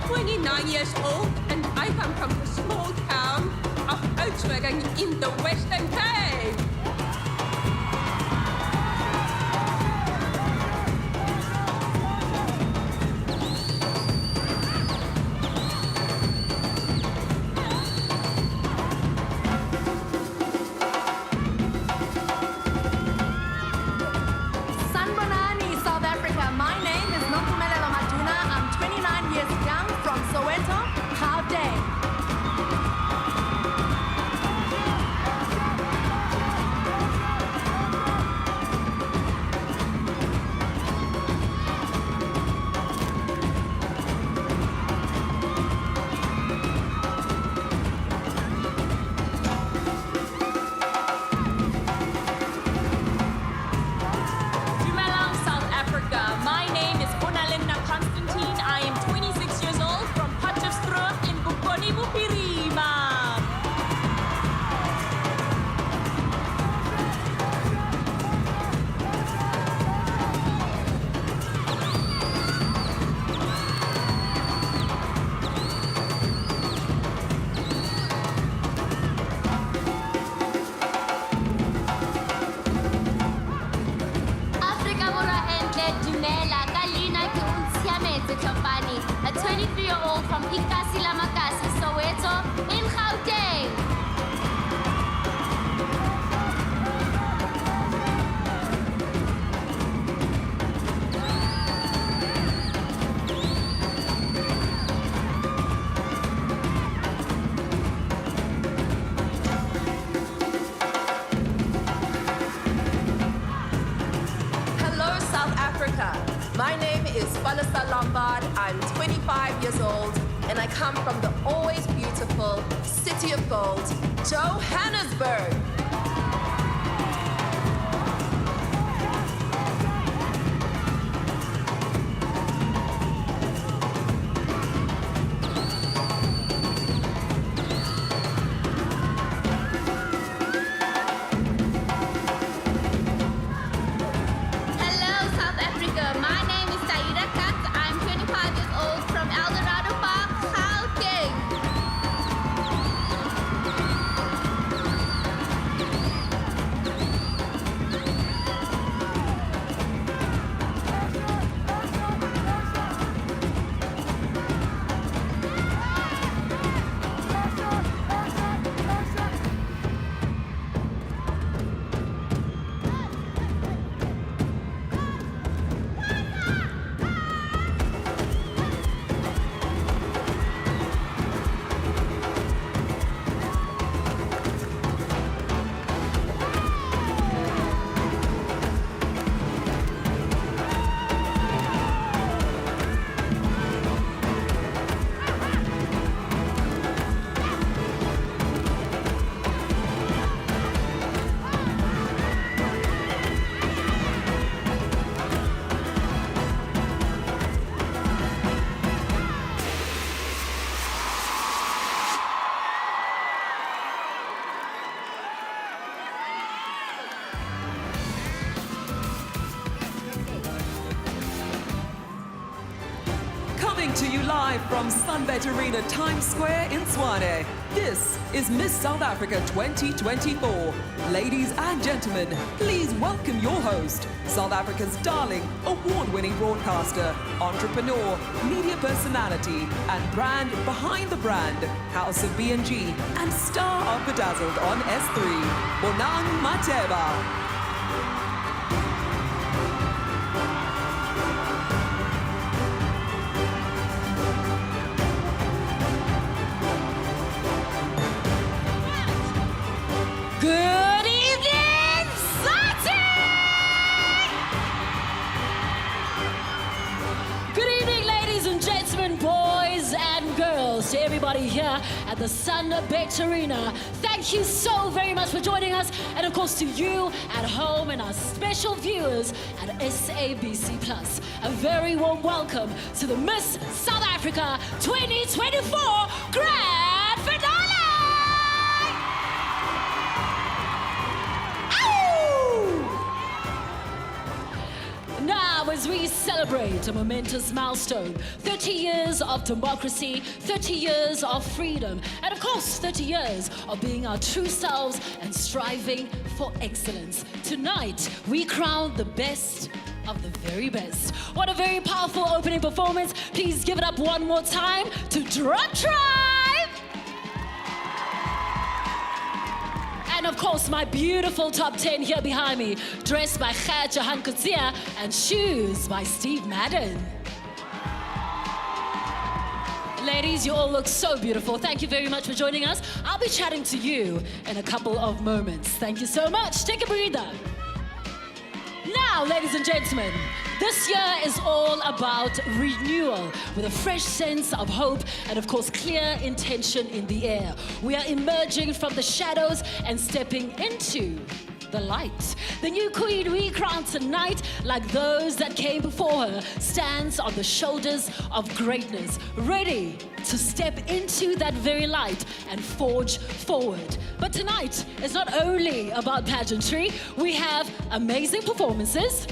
29 years old and I come from the small town of Oudtshoorn in the Western Cape. Sanibonani, South Africa. My name is Nompumelelo Maduna. I'm 29 years young from Soweto, Gauteng. Dumelang, South Africa. My name is Onalenna Constantin. I am 26 years old from Potchefstroom in Bokoni Bophirima. Africa Borwa entle dumela ka leina ke Ntshiametse Tlhopane, a 23-year-old from Ikasi la Makasi, Soweto in Gauteng. Hello, South Africa. My name is Falisa Lombard. I'm 25 years old and I come from the always beautiful city of gold, Johannesburg. Hello, South Africa. My name is Taida Kat. I'm 25 years old from Eldorado Park, Gauteng. Coming to you live from SunBet Arena, Times Square in Tshwane. This is Miss South Africa 2024. Ladies and gentlemen, please welcome your host, South Africa's darling, award-winning broadcaster, entrepreneur, media personality, and brand behind the brand, House of B&G, and star of Bedazzled on S3, Bonang Mateba. Good evening, Sati! Good evening, ladies and gentlemen, boys and girls, to everybody here at the SunBet Arena. Thank you so very much for joining us, and of course to you at home and our special viewers at SABC Plus. A very warm welcome to the Miss South Africa 2024 Grand Finale! Now, as we celebrate a momentous milestone, 30 years of democracy, 30 years of freedom, and of course, 30 years of being our true selves and striving for excellence. Tonight, we crown the best of the very best. What a very powerful opening performance. Please give it up one more time to Drop Tribe. And of course, my beautiful top 10 here behind me, dressed by Khat Johan Kutsia and shoes by Steve Madden. Ladies, you all look so beautiful. Thank you very much for joining us. I'll be chatting to you in a couple of moments. Thank you so much. Take a breather. Now, ladies and gentlemen, this year is all about renewal with a fresh sense of hope and, of course, clear intention in the air. We are emerging from the shadows and stepping into the light. The new queen we crown tonight, like those that came before her, stands on the shoulders of greatness, ready to step into that very light and forge forward. But tonight is not only about pageantry. We have amazing performances,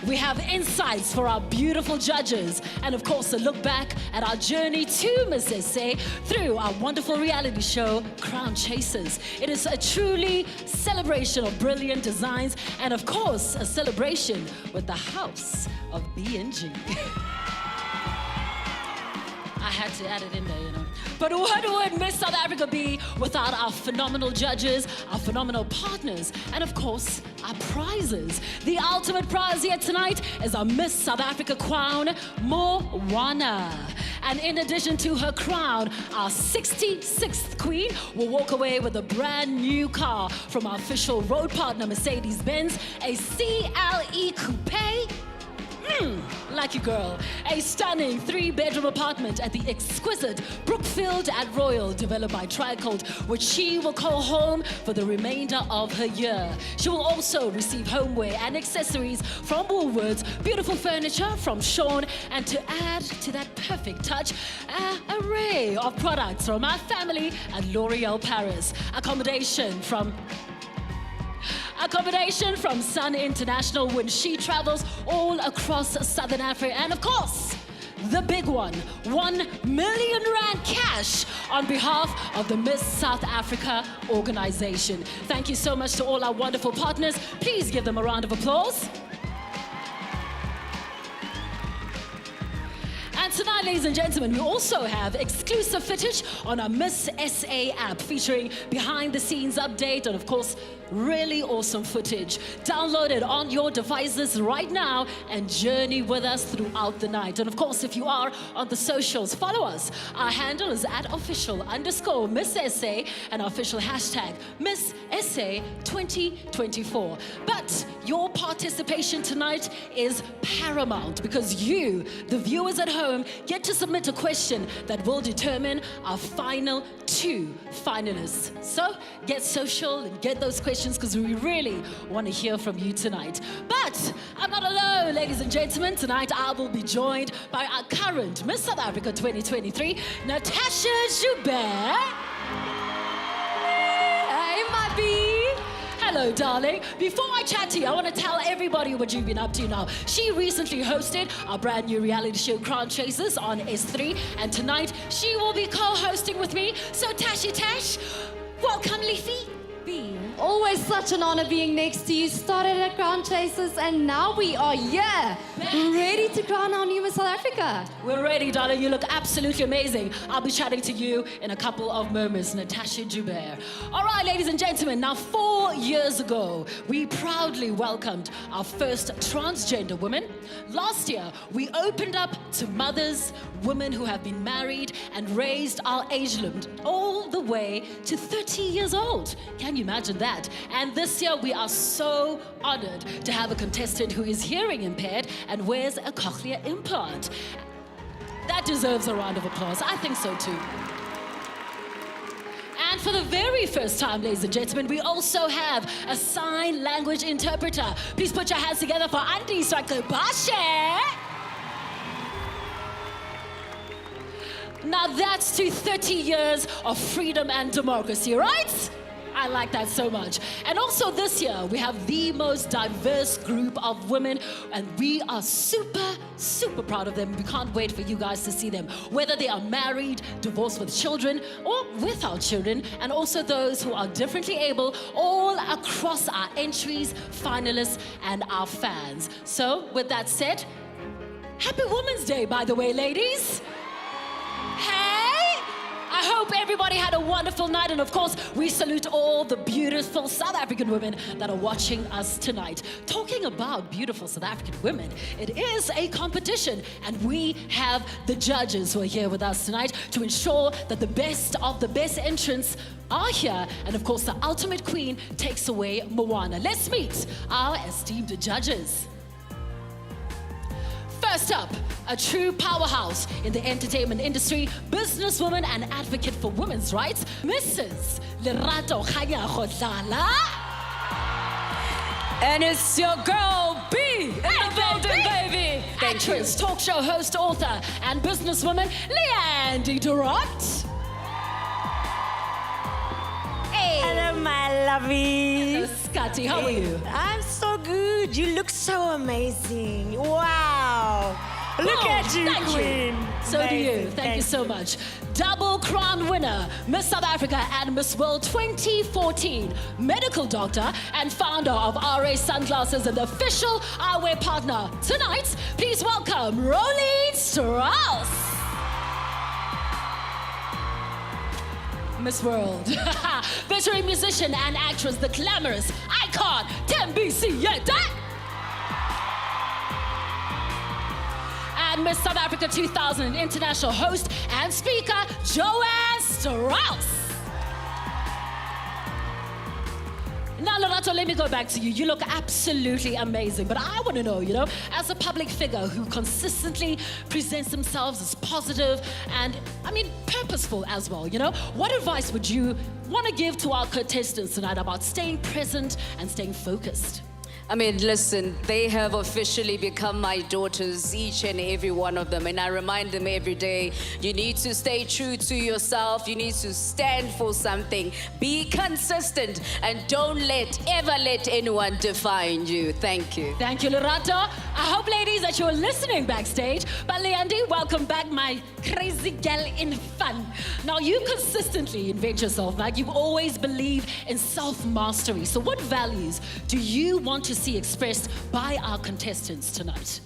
we have insights for our beautiful judges, and of course a look back at our journey to Miss SA through our wonderful reality show, Crown Chasers. It is a truly celebration of brilliant designs and of course a celebration with the house of B&G. I had to add it in there, you know. But what would Miss South Africa be without our phenomenal judges, our phenomenal partners, and of course, our prizes? The ultimate prize here tonight is our Miss South Africa crown, Moana. And in addition to her crown, our 66th queen will walk away with a brand new car from our official road partner, Mercedes-Benz, a CLE Coupe. Lucky girl. A stunning 3-bedroom apartment at the exquisite Brookfield at Royal, developed by Tricold, which she will call home for the remainder of her year. She will also receive homeware and accessories from Woolworths, beautiful furniture from Sean, and to add to that perfect touch, an array of products from our family at L'Oreal Paris. Accommodation from Sun International when she travels all across Southern Africa. And of course, the big one, 1 million rand cash on behalf of the Miss South Africa organization. Thank you so much to all our wonderful partners. Please give them a round of applause. And tonight, ladies and gentlemen, we also have exclusive footage on our Miss SA app featuring behind-the-scenes update and, of course, really awesome footage. Download it on your devices right now and journey with us throughout the night. And, of course, if you are on the socials, follow us. Our handle is @official_Miss SA and our official hashtag Miss SA 2024. But your participation tonight is paramount because you, the viewers at home, get to submit a question that will determine our final 2 finalists. So get social and get those questions because we really want to hear from you tonight. But I'm not alone, ladies and gentlemen. Tonight I will be joined by our current Miss South Africa 2023, Natasha Joubert. Hey, my bee. Hello, darling. Before I chat to you, I want to tell everybody what you've been up to now. She recently hosted our brand new reality show, Crown Chasers, on S3, and tonight she will be co-hosting with me. So, Tash, welcome, Leafy. B. Always such an honor being next to you. Started at Crown Chasers and now we are here, ready to crown our new Miss South Africa. We're ready, darling. You look absolutely amazing. I'll be chatting to you in a couple of moments, Natasha Joubert. All right, ladies and gentlemen, now 4 years ago, we proudly welcomed our first transgender woman. Last year, we opened up to mothers, women who have been married and raised our age limit all the way to 30 years old. Can you imagine that? And this year we are so honored to have a contestant who is hearing impaired and wears a cochlear implant. That deserves a round of applause. I think so too. And for the very first time, ladies and gentlemen, we also have a sign language interpreter. Please put your hands together for Andy Swakobashe. Now that's to 30 years of freedom and democracy, right? I like that so much. And also this year, we have the most diverse group of women, and we are super, super proud of them. We can't wait for you guys to see them, whether they are married, divorced with children, or without children, and also those who are differently able, all across our entries, finalists, and our fans. So, with that said, Happy Women's Day, by the way, ladies. Hey! I hope everybody had a wonderful night, and of course, we salute all the beautiful South African women that are watching us tonight. Talking about beautiful South African women, it is a competition, and we have the judges who are here with us tonight to ensure that the best of the best entrants are here, and of course, the ultimate queen takes away Moana. Let's meet our esteemed judges. First up, a true powerhouse in the entertainment industry, businesswoman and advocate for women's rights, Mrs. Lerato Kganya-Kgotlala. And it's your girl, B, in the building, baby. Actress, talk show host, author, and businesswoman, Leanne Durant. Hello, my lovey. Scotty, how are you? I'm so good. You look so amazing. Wow. Look at you, Thank queen. you. So do you. Thank you so much. Double crown winner, Miss South Africa and Miss World 2014, medical doctor and founder of RA Sunglasses and the official eyewear partner. Tonight, please welcome Rolene Strauss. Miss World. Veteran musician and actress, the glamorous icon, Tembisi Yeta. And Miss South Africa 2000 international host and speaker, Joanne Strauss. Now, Lorato, let me go back to you. You look absolutely amazing, but I want to know, as a public figure who consistently presents themselves as positive and, purposeful as well, what advice would you want to give to our contestants tonight about staying present and staying focused? Listen, they have officially become my daughters, each and every one of them. And I remind them every day, you need to stay true to yourself. You need to stand for something. Be consistent and don't ever let anyone define you. Thank you. Thank you, Lorato. I hope, ladies, that you're listening backstage. But Leandi, welcome back, my crazy gal in fun. Now, you consistently invent yourself, like you always believe in self-mastery. So what values do you want to see expressed by our contestants tonight?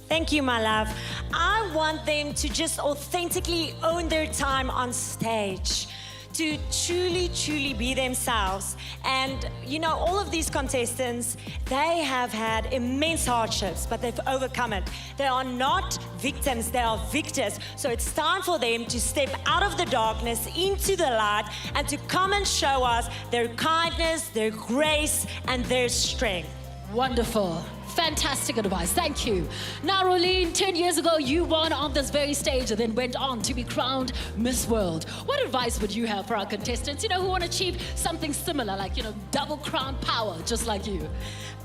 Thank you, my love. I want them to just authentically own their time on stage, to truly, truly be themselves. And, all of these contestants, they have had immense hardships, but they've overcome it. They are not victims, they are victors. So it's time for them to step out of the darkness into the light and to come and show us their kindness, their grace, and their strength. Wonderful. Fantastic advice. Thank you. Now, Rolene, 10 years ago, you won on this very stage and then went on to be crowned Miss World. What advice would you have for our contestants, who want to achieve something similar, like, double crown power, just like you?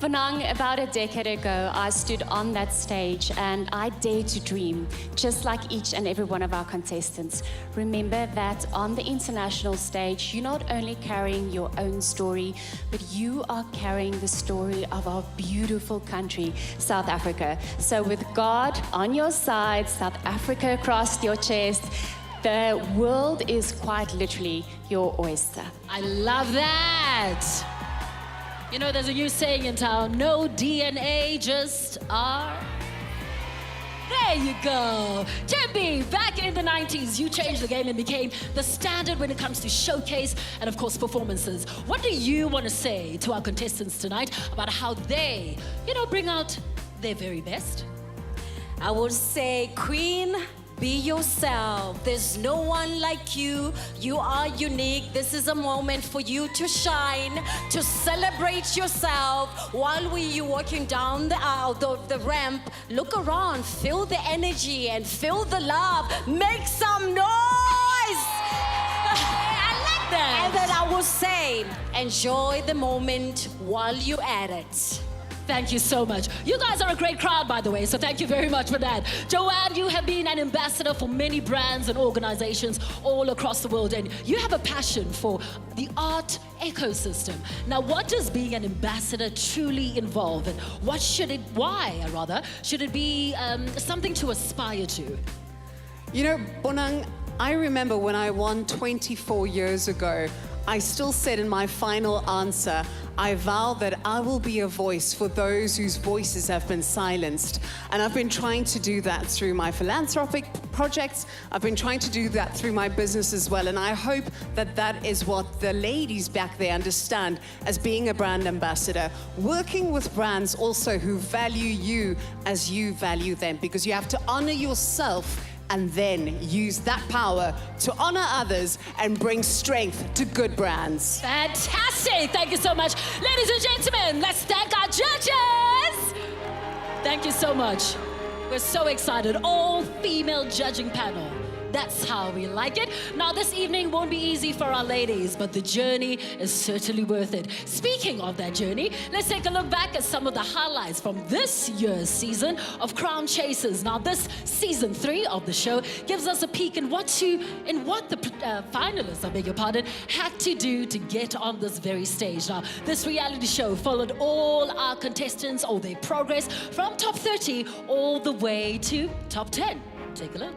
Vanang, about a decade ago, I stood on that stage and I dared to dream, just like each and every one of our contestants. Remember that on the international stage, you're not only carrying your own story, but you are carrying the story of our beautiful country, South Africa. So with God on your side, South Africa across your chest, the world is quite literally your oyster. I love that. There's a new saying in town, no DNA, just R. There you go. Tembi, back in the 90s, you changed the game and became the standard when it comes to showcase and, of course, performances. What do you want to say to our contestants tonight about how they, bring out their very best? I would say, Queen, be yourself. There's no one like you. You are unique. This is a moment for you to shine, to celebrate yourself. While you're walking down the aisle, the ramp, look around, feel the energy and feel the love. Make some noise. I like that. And then I will say, enjoy the moment while you're at it. Thank you so much. You guys are a great crowd, by the way, so thank you very much for that. Joanne, you have been an ambassador for many brands and organizations all across the world, and you have a passion for the art ecosystem. Now, what does being an ambassador truly involve, and why should it be something to aspire to? You know, Bonang, I remember when I won 24 years ago, I still said in my final answer, I vow that I will be a voice for those whose voices have been silenced. And I've been trying to do that through my philanthropic projects. I've been trying to do that through my business as well. And I hope that that is what the ladies back there understand as being a brand ambassador. Working with brands also who value you as you value them, because you have to honor yourself and then use that power to honor others and bring strength to good brands. Fantastic! Thank you so much. Ladies and gentlemen, let's thank our judges! Thank you so much. We're so excited. All female judging panel. That's how we like it. Now, this evening won't be easy for our ladies, but the journey is certainly worth it. Speaking of that journey, let's take a look back at some of the highlights from this year's season of Crown Chasers. Now, this season 3 of the show gives us a peek in what the finalists, I beg your pardon, had to do to get on this very stage. Now, this reality show followed all our contestants, all their progress from top 30 all the way to top 10. Take a look.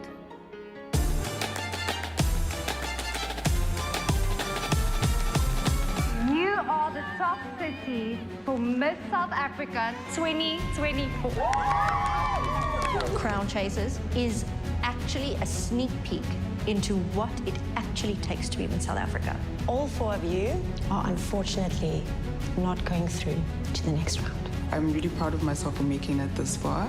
You are the top 30 for Miss South Africa 2024. Crown Chasers is actually a sneak peek into what it actually takes to be in South Africa. All 4 of you are unfortunately not going through to the next round. I'm really proud of myself for making it this far,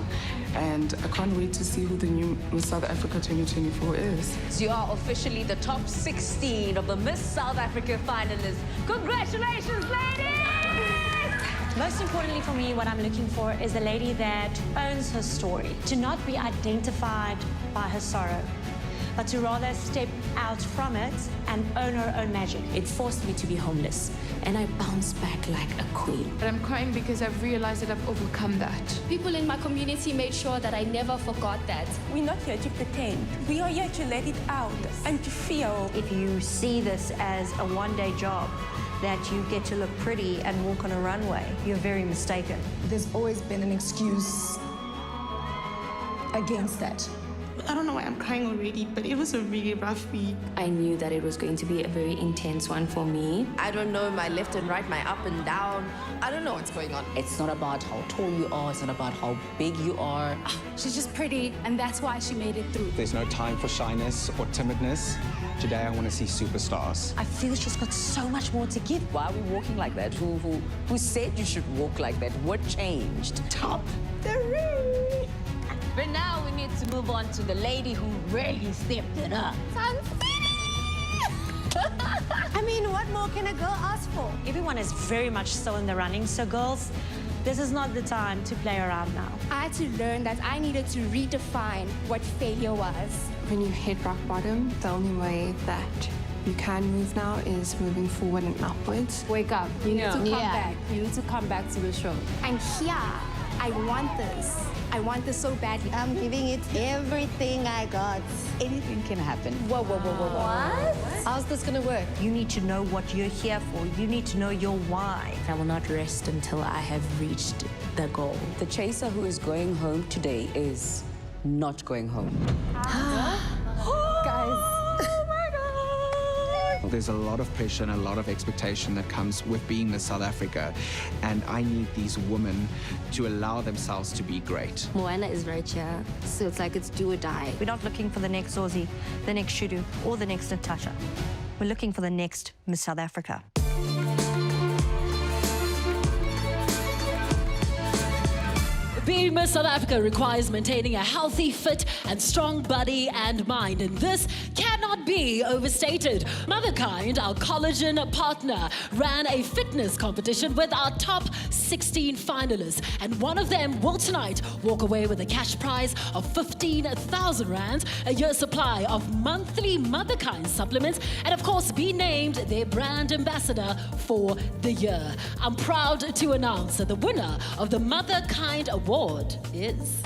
and I can't wait to see who the new Miss South Africa 2024 is. So you are officially the top 16 of the Miss South Africa finalists. Congratulations, ladies! Most importantly for me, what I'm looking for is a lady that owns her story. To not be identified by her sorrow, but to rather step out from it and own her own magic. It forced me to be homeless, and I bounced back like a queen. But I'm crying because I've realized that I've overcome that. People in my community made sure that I never forgot that. We're not here to pretend. We are here to let it out and to feel. If you see this as a one-day job, that you get to look pretty and walk on a runway, you're very mistaken. There's always been an excuse against that. I don't know why I'm crying already, but it was a really rough week. I knew that it was going to be a very intense one for me. I don't know my left and right, my up and down. I don't know what's going on. It's not about how tall you are, it's not about how big you are. She's just pretty, and that's why she made it through. There's no time for shyness or timidness. Today I want to see superstars. I feel she's got so much more to give. Why are we walking like that? Who said you should walk like that? What changed? Top 3! But now we need to move on to the lady who really stepped it up. I mean, what more can a girl ask for? Everyone is very much still in the running, so girls, this is not the time to play around now. I had to learn that I needed to redefine what failure was. When you hit rock bottom, the only way that you can move now is moving forward and upwards. Wake up. You need to come back. You need to come back to the show. I'm here. I want this. I want this so badly. I'm giving it everything I got. Anything can happen. Whoa. What? How's this gonna work? You need to know what you're here for. You need to know your why. I will not rest until I have reached the goal. The chaser who is going home today is not going home. Guys. There's a lot of pressure and a lot of expectation that comes with being Miss South Africa, and I need these women to allow themselves to be great. Moana is right here, so it's like it's do or die. We're not looking for the next Aussie, the next Shudu, or the next Natasha. We're looking for the next Miss South Africa. Being Miss South Africa requires maintaining a healthy, fit, and strong body and mind, and this cannot be vastly overstated. Motherkind, our collagen partner, ran a fitness competition with our top 16 finalists, and one of them will tonight walk away with a cash prize of 15,000 rands, a year's supply of monthly Motherkind supplements, and of course be named their brand ambassador for the year. I'm proud to announce that the winner of the Motherkind Award is...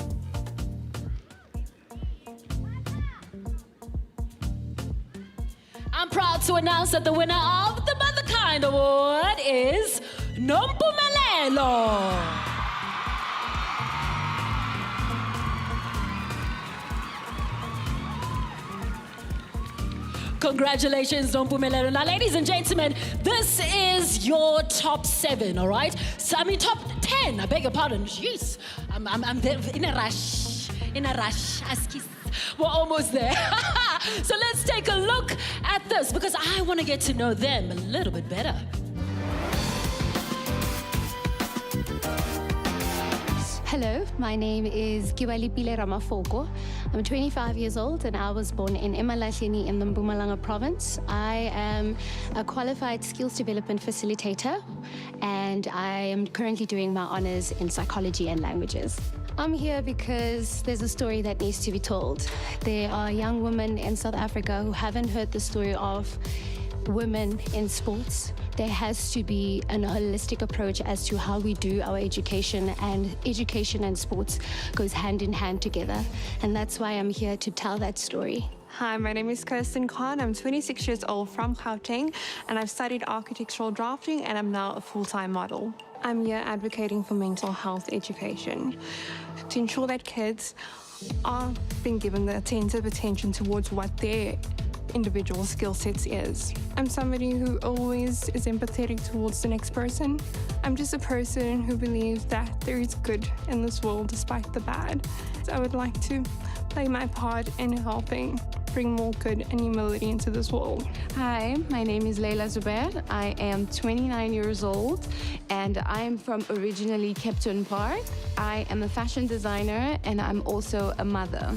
I'm proud to announce that the winner of the Motherkind Award is Nompumelelo. Congratulations, Nompumelelo. Now, ladies and gentlemen, this is your top 7, all right? So, I mean, top 10, I beg your pardon. Jeez, I'm there in a rush. Askis. We're almost there. So let's take a look at this because I want to get to know them a little bit better. Hello, my name is Kiwalipile Ramafoko. I'm 25 years old and I was born in Emalahleni in the Mpumalanga province. I am a qualified skills development facilitator and I am currently doing my honors in psychology and languages. I'm here because there's a story that needs to be told. There are young women in South Africa who haven't heard the story of women in sports. There has to be an holistic approach as to how we do our education and sports goes hand in hand together. And that's why I'm here to tell that story. Hi, my name is Constantin. I'm 26 years old from Gauteng, and I've studied architectural drafting, and I'm now a full-time model. I'm here advocating for mental health education to ensure that kids are being given the attentive attention towards what their individual skill sets is. I'm somebody who always is empathetic towards the next person. I'm just a person who believes that there is good in this world despite the bad. So I would like to play my part in helping bring more good and humility into this world. Hi, my name is Natasha Joubert. I am 29 years old and I'm from originally Captain Park. I am a fashion designer and I'm also a mother.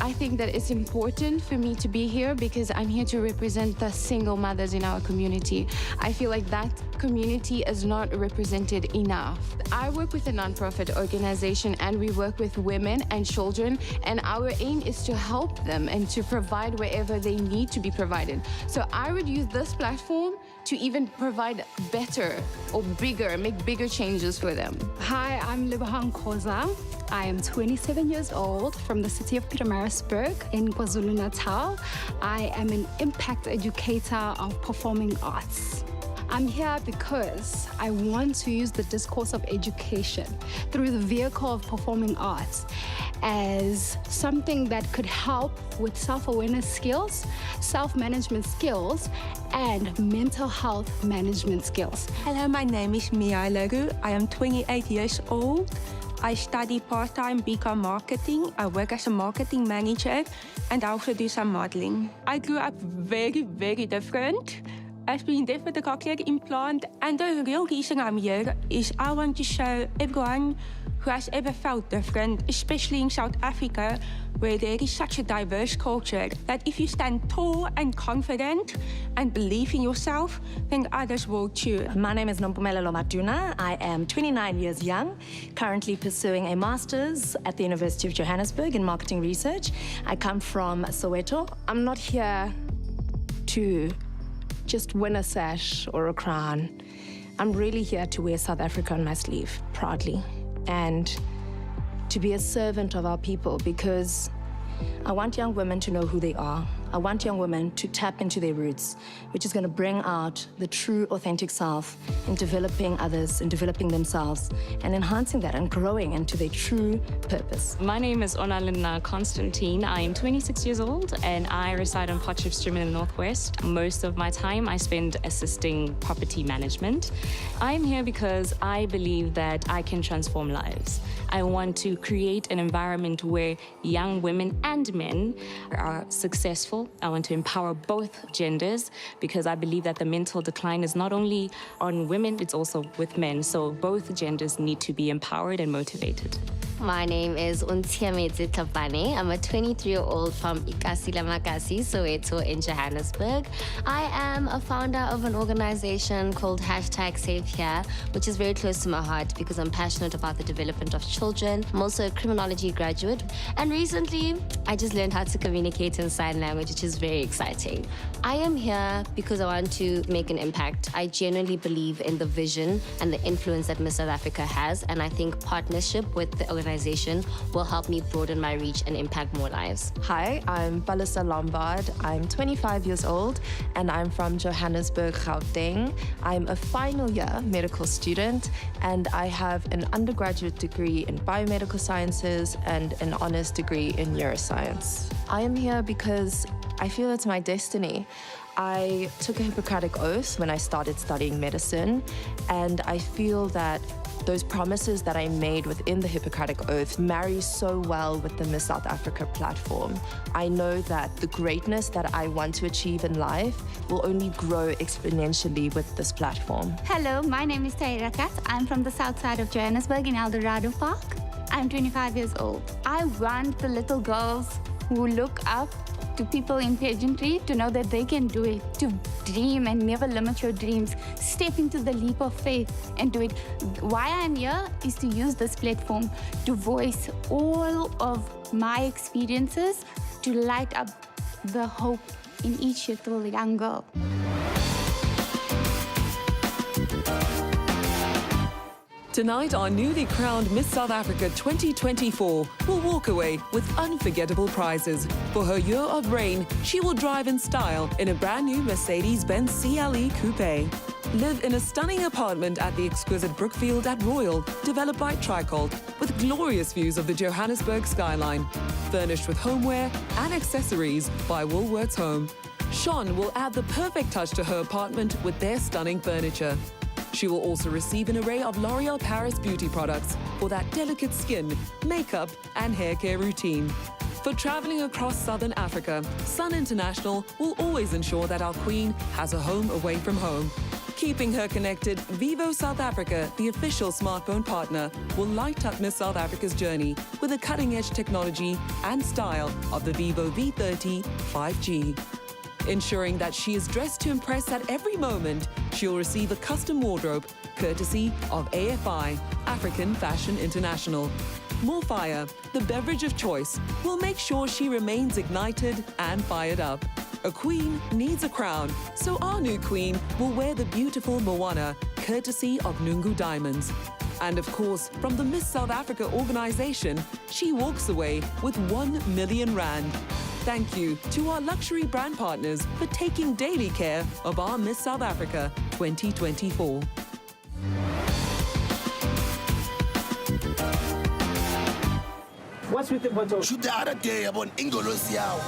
I think that it's important for me to be here because I'm here to represent the single mothers in our community. I feel like that community is not represented enough. I work with a nonprofit organization and we work with women and children, and our aim is to help them and to provide wherever they need to be provided. So I would use this platform to even provide better or bigger, make bigger changes for them. Hi, I'm Libahan Koza. I am 27 years old from the city of Pietermaritzburg in KwaZulu-Natal. I am an impact educator of performing arts. I'm here because I want to use the discourse of education through the vehicle of performing arts as something that could help with self-awareness skills, self-management skills, and mental health management skills. Hello, my name is Mia Roux. I am 28 years old. I study part-time BCom marketing. I work as a marketing manager and I also do some modeling. I grew up very, very different. I've been deaf with a cochlear implant, and the real reason I'm here is I want to show everyone who has ever felt different, especially in South Africa, where there is such a diverse culture, that if you stand tall and confident and believe in yourself, then others will too. My name is Nompumelelo Maduna. I am 29 years young, currently pursuing a master's at the University of Johannesburg in marketing research. I come from Soweto. I'm not here to just win a sash or a crown. I'm really here to wear South Africa on my sleeve, proudly, and to be a servant of our people, because I want young women to know who they are. I want young women to tap into their roots, which is going to bring out the true, authentic self in developing others and developing themselves and enhancing that and growing into their true purpose. My name is Onalenna Constantin. I am 26 years old and I reside on Potchefstroom in the Northwest. Most of my time I spend assisting property management. I'm here because I believe that I can transform lives. I want to create an environment where young women and men are successful. I want to empower both genders because I believe that the mental decline is not only on women, it's also with men. So both genders need to be empowered and motivated. My name is Nompumelelo. I'm a 23-year-old from Makasi, Soweto in Johannesburg. I am a founder of an organization called #SafeHere, which is very close to my heart because I'm passionate about the development of children. I'm also a criminology graduate. And recently, I just learned how to communicate in sign language, which is very exciting. I am here because I want to make an impact. I genuinely believe in the vision and the influence that Miss South Africa has, and I think partnership with the organization will help me broaden my reach and impact more lives. Hi, I'm Natasha Joubert. I'm 25 years old and I'm from Johannesburg, Gauteng. I'm a final year medical student and I have an undergraduate degree in biomedical sciences and an honors degree in neuroscience. I am here because I feel it's my destiny. I took a Hippocratic oath when I started studying medicine, and I feel that those promises that I made within the Hippocratic oath marry so well with the Miss South Africa platform. I know that the greatness that I want to achieve in life will only grow exponentially with this platform. Hello, my name is Taira Kat. I'm from the south side of Johannesburg in Eldorado Park. I'm 25 years old. I want the little girls who look up to people in pageantry to know that they can do it, to dream and never limit your dreams. Step into the leap of faith and do it. Why I'm here is to use this platform to voice all of my experiences to light up the hope in each little young girl. Tonight, our newly crowned Miss South Africa 2024 will walk away with unforgettable prizes. For her year of reign, she will drive in style in a brand new Mercedes-Benz CLE Coupe. Live in a stunning apartment at the exquisite Brookfield at Royal, developed by Tricolt, with glorious views of the Johannesburg skyline. Furnished with homeware and accessories by Woolworths Home. Sean will add the perfect touch to her apartment with their stunning furniture. She will also receive an array of L'Oreal Paris beauty products for that delicate skin, makeup, and hair care routine. For traveling across Southern Africa, Sun International will always ensure that our Queen has a home away from home. Keeping her connected, Vivo South Africa, the official smartphone partner, will light up Miss South Africa's journey with the cutting-edge technology and style of the Vivo V30 5G. Ensuring that she is dressed to impress at every moment, she'll receive a custom wardrobe courtesy of AFI, African Fashion International. More Fire, the beverage of choice, will make sure she remains ignited and fired up. A queen needs a crown, so our new queen will wear the beautiful Moana, courtesy of Nungu Diamonds. And of course, from the Miss South Africa organization, she walks away with 1 million rand. Thank you to our luxury brand partners for taking daily care of our Miss South Africa 2024. What's with the photo? Shoot the other day about Ingolosi Yao.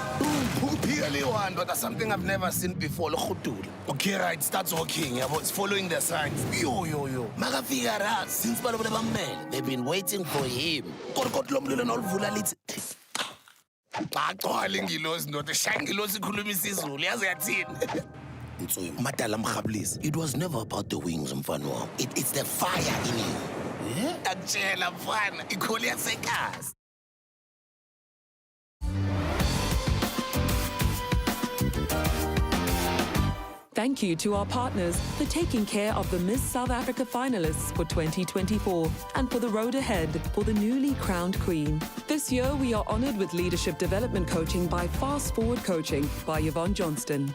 Purely one, but that's something I've never seen before. Okay, right, starts walking. It's following the signs. Yo. Maga figure out since they've been waiting for him. It was never about the wings, Mfano. It's the fire in you. Thank you to our partners for taking care of the Miss South Africa finalists for 2024 and for the road ahead for the newly crowned Queen. This year, we are honored with leadership development coaching by Fast Forward Coaching by Yvonne Johnston.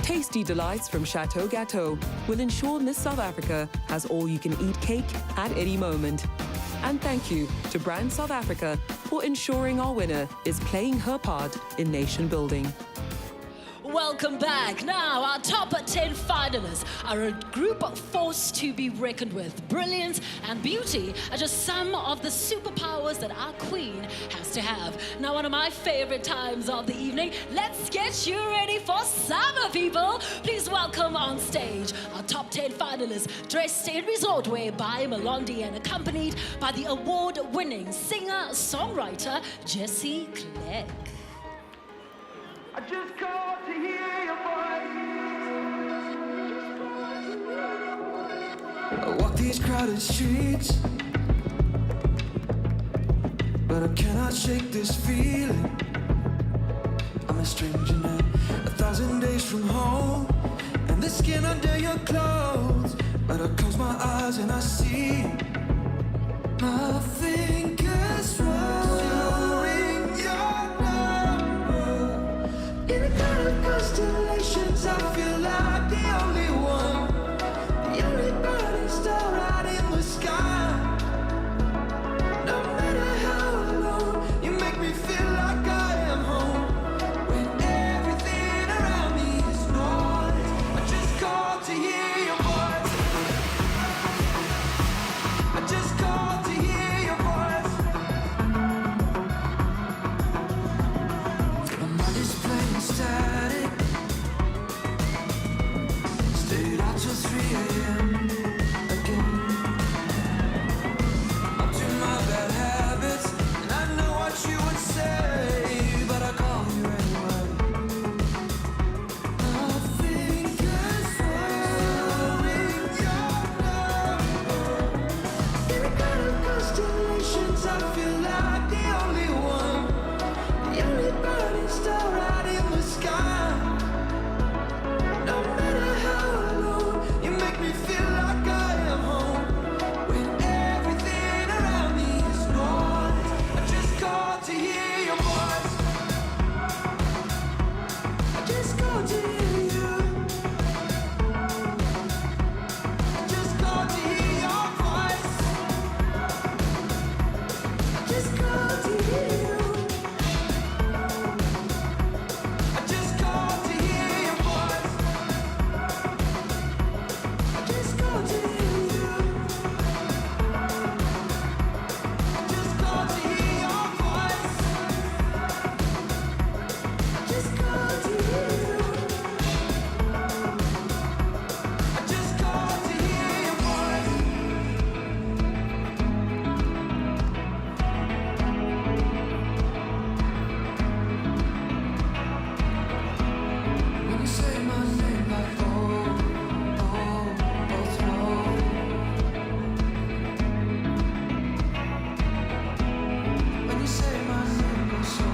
Tasty delights from Chateau Gâteau will ensure Miss South Africa has all-you-can-eat cake at any moment. And thank you to Brand South Africa for ensuring our winner is playing her part in nation building. Welcome back. Now, our top 10 finalists are a group of force to be reckoned with. Brilliance and beauty are just some of the superpowers that our queen has to have. Now, one of my favorite times of the evening, let's get you ready for summer, people. Please welcome on stage our top 10 finalists, dressed in resort wear by Melondi and accompanied by the award-winning singer-songwriter Jessie Clegg. I just called to hear your voice. I walk these crowded streets. but I cannot shake this feeling. I'm a stranger now, 1,000 days from home, and the skin under your clothes. But I close my eyes and I see my fingers rolling your number. In a cloud of constellations, I feel like the only one, the only burning star out in the sky. No matter how alone, you make me feel like I am home. When everything around me is noise, I just call to hear your voice. I just call to hear your voice. My mind is playing static. Stayed out till 3 a.m. again. Up to my bad habits, and I know what you would say, but I call you anyway. My fingers rolling your number. In a cloud of constellations, I feel like the only one, the only burning star out in the sky. No matter how alone, you make me feel like I am home. When everything around me is noise, I just call to hear your voice. I just call to hear you. I just call to hear your voice. I just call to hear you. I just call to hear your voice. I just call to hear you. I just call to hear your voice. I just call to hear you. I just call to hear your voice. When you say my name like when you say my name, go so,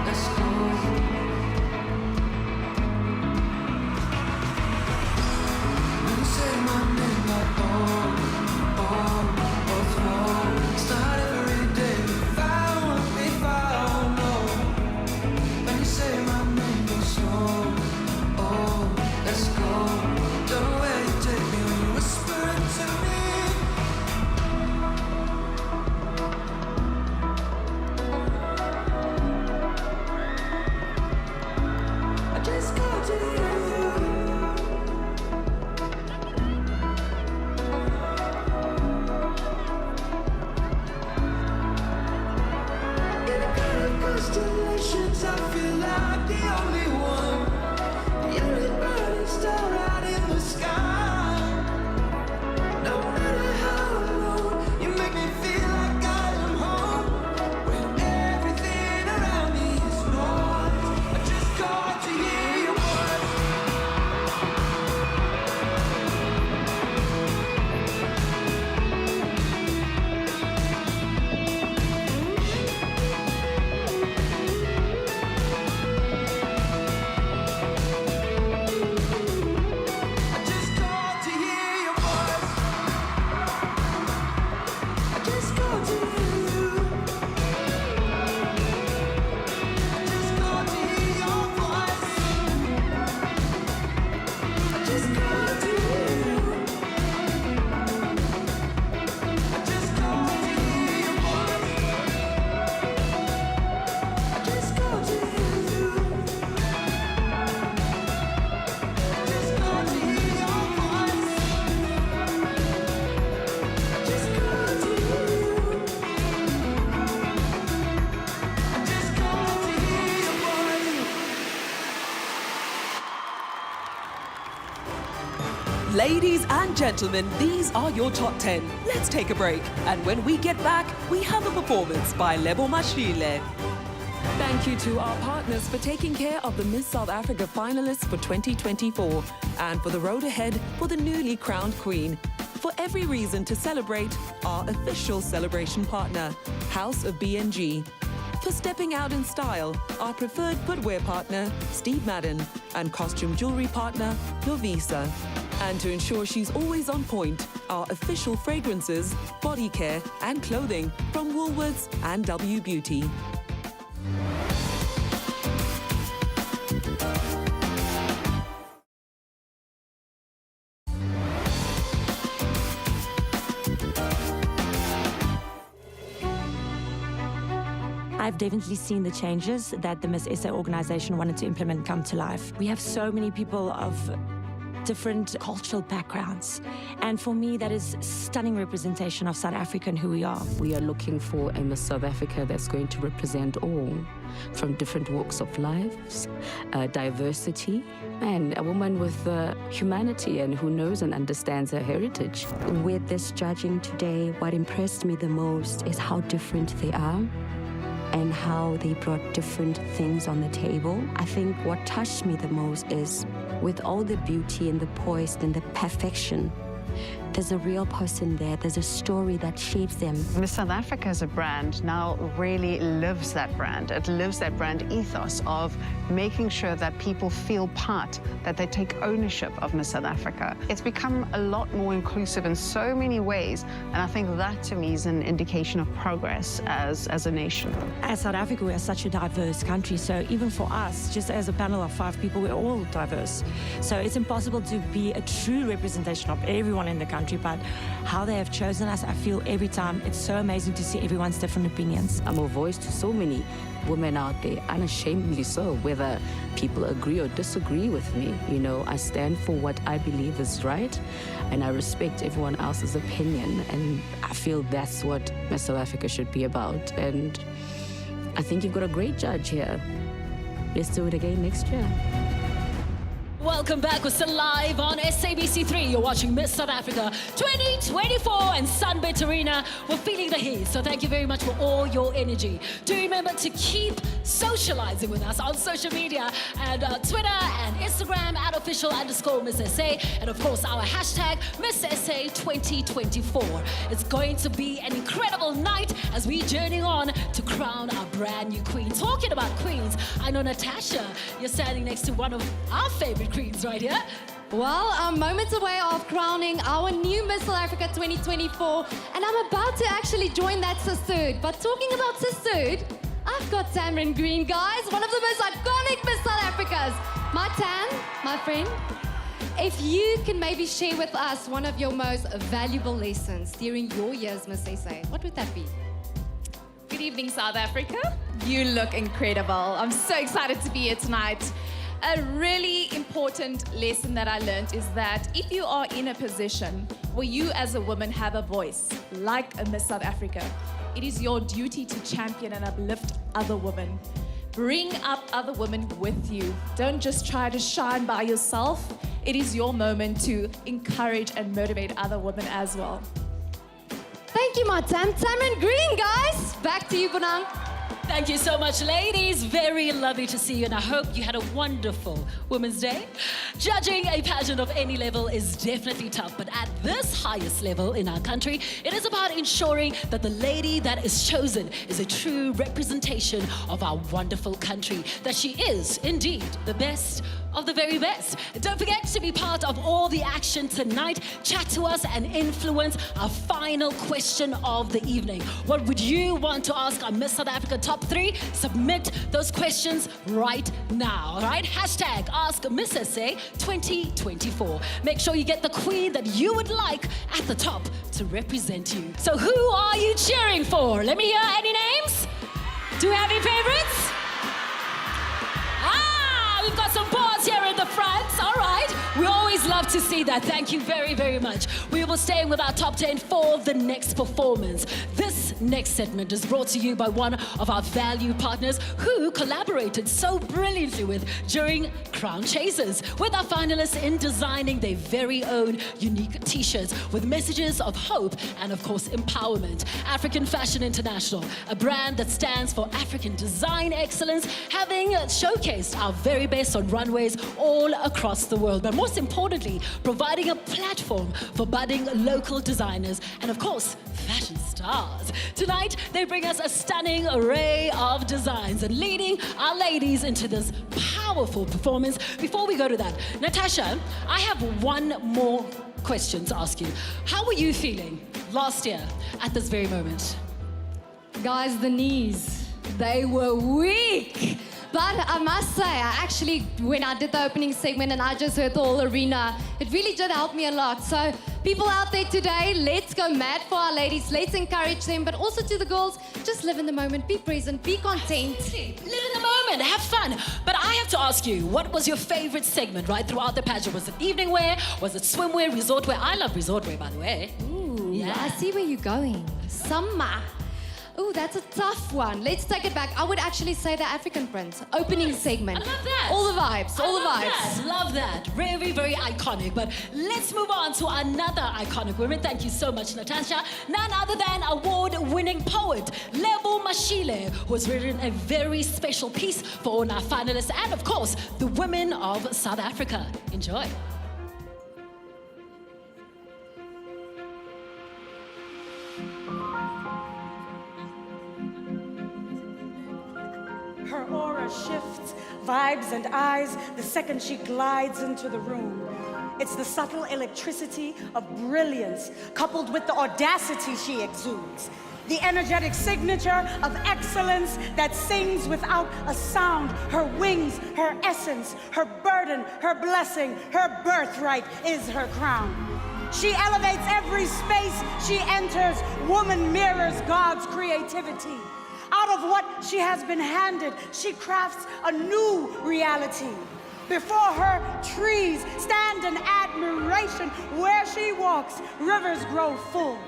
let's go. When you say my name like it's not every day. If I know. When you say my name, go so, let's go. Don't know where you take me when you whisper it to me. I just call to hear you. In a cloud of constellations, I feel like the only one, the only burning star out in the sky. No matter how alone, you make me feel like I am home. When everything around me is noise, I just call to hear your voice. I just call to hear your voice. I just call to hear you. I just call to hear your voice. I just call to hear you. I just call to hear your voice. I just call to hear you. I just call to hear your voice. I just call to hear you. I just call to hear your voice. Ladies and gentlemen, these are your top 10. Let's take a break. And when we get back, we have a performance by Lebo Mashile. Thank you to our partners for taking care of the Miss South Africa finalists for 2024 and for the road ahead for the newly crowned queen. For every reason to celebrate, our official celebration partner, House of B&G. For stepping out in style, our preferred footwear partner, Steve Madden, and costume jewelry partner, Lovisa. And to ensure she's always on point, our official fragrances, body care, and clothing from Woolworths and W Beauty. I've definitely seen the changes that the Miss SA organization wanted to implement come to life. We have so many people of different cultural backgrounds. And for me, that is stunning representation of South Africa and who we are. We are looking for a Miss South Africa that's going to represent all from different walks of lives, diversity, and a woman with humanity and who knows and understands her heritage. With this judging today, what impressed me the most is how different they are and how they brought different things on the table. I think what touched me the most is with all the beauty and the poise and the perfection, there's a real person there. There's a story that shapes them. Miss South Africa as a brand now really lives that brand. It lives that brand ethos of making sure that people feel part, that they take ownership of Miss South Africa. It's become a lot more inclusive in so many ways, and I think that to me is an indication of progress as a nation. As South Africa, we are such a diverse country, so even for us, just as a panel of 5 people, we're all diverse. So it's impossible to be a true representation of everyone in the country, but how they have chosen us, I feel every time, it's so amazing to see everyone's different opinions. I'm a voice to so many women out there, unashamedly so, whether people agree or disagree with me. You know, I stand for what I believe is right, and I respect everyone else's opinion, and I feel that's what Miss South Africa should be about. And I think you've got a great judge here. Let's do it again next year. Welcome back. We're still live on SABC3. You're watching Miss South Africa 2024 and SunBet Arena. We're feeling the heat, so thank you very much for all your energy. Do remember to keep socializing with us on social media and Twitter and Instagram at @official_Miss SA, and of course our hashtag Miss SA 2024. It's going to be an incredible night as we journey on to crown our brand new queen. Talking about queens, I know Natasha, you're standing next to one of our favorite queens right here. Well, I'm moments away of crowning our new Miss South Africa 2024, and I'm about to actually join that sisterhood. But talking about sisterhood, I've got Tamron Green, guys, one of the most iconic Miss South Africas. My Tam, my friend, if you can maybe share with us one of your most valuable lessons during your years, Miss SA, what would that be? Good evening, South Africa. You look incredible. I'm so excited to be here tonight. A really important lesson that I learned is that if you are in a position where you as a woman have a voice, like a Miss South Africa, it is your duty to champion and uplift other women. Bring up other women with you. Don't just try to shine by yourself. It is your moment to encourage and motivate other women as well. Thank you, my Tam. Tamron Green, guys. Back to you, Bonang. Thank you so much, ladies. Very lovely to see you, and I hope you had a wonderful Women's Day. Judging a pageant of any level is definitely tough, but at this highest level in our country, it is about ensuring that the lady that is chosen is a true representation of our wonderful country, that she is indeed the best of the very best. Don't forget to be part of all the action tonight. Chat to us and influence our final question of the evening. What would you want to ask our Miss South Africa top 3? Submit those questions right now, all right? Hashtag Ask Miss SA 2024. Make sure you get the queen that you would like at the top to represent you. So who are you cheering for? Let me hear any names. Do we have any favorites? We've got some bars here in the front. All right. We always love to see that. Thank you very, very much. We will stay with our top 10 for the next performance. This next segment is brought to you by one of our value partners who collaborated so brilliantly with during Crown Chasers, with our finalists in designing their very own unique t-shirts with messages of hope and, of course, empowerment. African Fashion International, a brand that stands for African design excellence, having showcased our very best on runways all across the world, but most importantly, providing a platform for budding local designers and, of course, fashion stars. Tonight, they bring us a stunning array of designs and leading our ladies into this powerful performance. Before we go to that, Natasha, I have one more question to ask you. How were you feeling last year at this very moment? Guys, the knees, they were weak. But I must say, when I did the opening segment and I just heard the whole arena, it really did help me a lot. So people out there today, let's go mad for our ladies. Let's encourage them, but also to the girls, just live in the moment, be present, be content. Live in the moment, have fun. But I have to ask you, what was your favorite segment right throughout the pageant? Was it evening wear? Was it swimwear, resort wear? I love resort wear, by the way. Ooh, yeah. I see where you're going. Summer. Ooh, that's a tough one. Let's take it back. I would actually say the African print, opening segment. I love that. All the vibes, all the vibes. Love that. Very, very iconic. But let's move on to another iconic woman. Thank you so much, Natasha. None other than award-winning poet, Lebo Mashile, who has written a very special piece for all our finalists and, of course, the women of South Africa. Enjoy. Her aura shifts, vibes and eyes the second she glides into the room. It's the subtle electricity of brilliance coupled with the audacity she exudes. The energetic signature of excellence that sings without a sound. Her wings, her essence, her burden, her blessing, her birthright is her crown. She elevates every space she enters. Woman mirrors God's creativity. Out of what she has been handed, she crafts a new reality. Before her, trees stand in admiration. Where she walks, rivers grow full.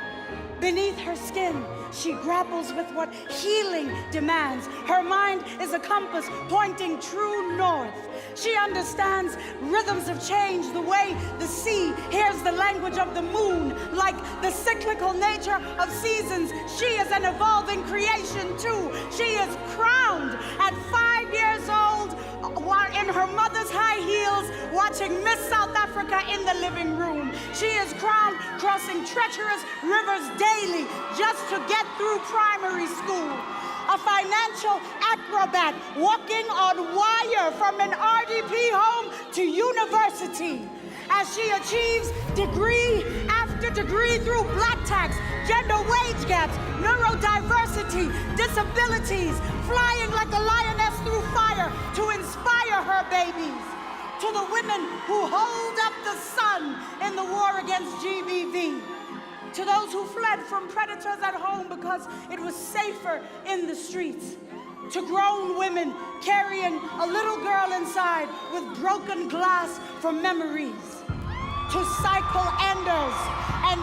Beneath her skin, she grapples with what healing demands. Her mind is a compass pointing true north. She understands rhythms of change the way the sea hears the language of the moon. Like the cyclical nature of seasons, she is an evolving creation too. She is crowned at 5 years old, while in her mother's high heels, watching Miss South Africa in the living room. She is crowned crossing treacherous rivers daily just to get through primary school. A financial acrobat walking on wire from an RDP home to university. As she achieves degree after degree through black tax, gender wage gaps, neurodiversity, disabilities, flying like a lioness through fire to inspire her babies. To the women who hold up the sun in the war against GBV. To those who fled from predators at home because it was safer in the streets. To grown women carrying a little girl inside with broken glass for memories. To cycle enders and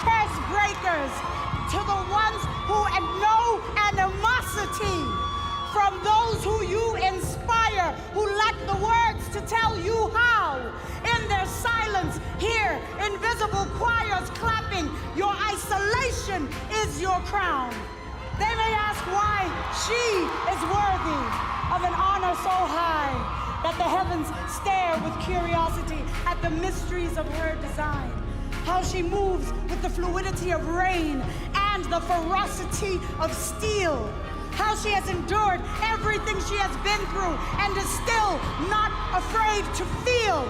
curse breakers. To the ones who have no animosity. From those who you inspire, who lack the words to tell you how. In their silence, hear invisible choirs clapping. Your isolation is your crown. They may ask why she is worthy of an honor so high that the heavens stare with curiosity at the mysteries of her design. How she moves with the fluidity of rain and the ferocity of steel. How she has endured everything she has been through and is still not afraid to feel.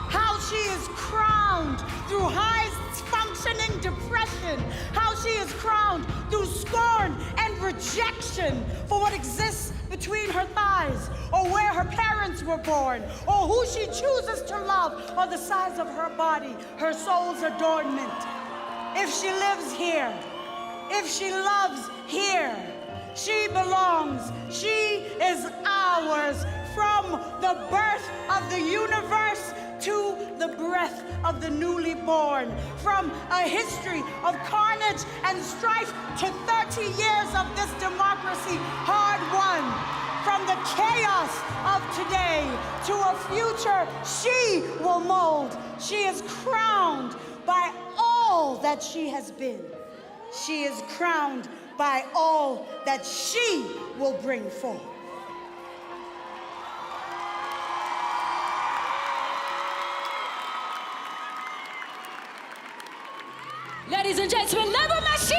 How she is crowned through high-functioning depression. How she is crowned through scorn and rejection for what exists between her thighs, or where her parents were born, or who she chooses to love, or the size of her body, her soul's adornment. If she lives here, if she loves here, she belongs, she is ours. From the birth of the universe to the the breath of the newly born. From a history of carnage and strife to 30 years of this democracy hard won. From the chaos of today to a future she will mold. She is crowned by all that she has been. She is crowned by all that she will bring forth. Ladies and gentlemen, Lebo Mashile!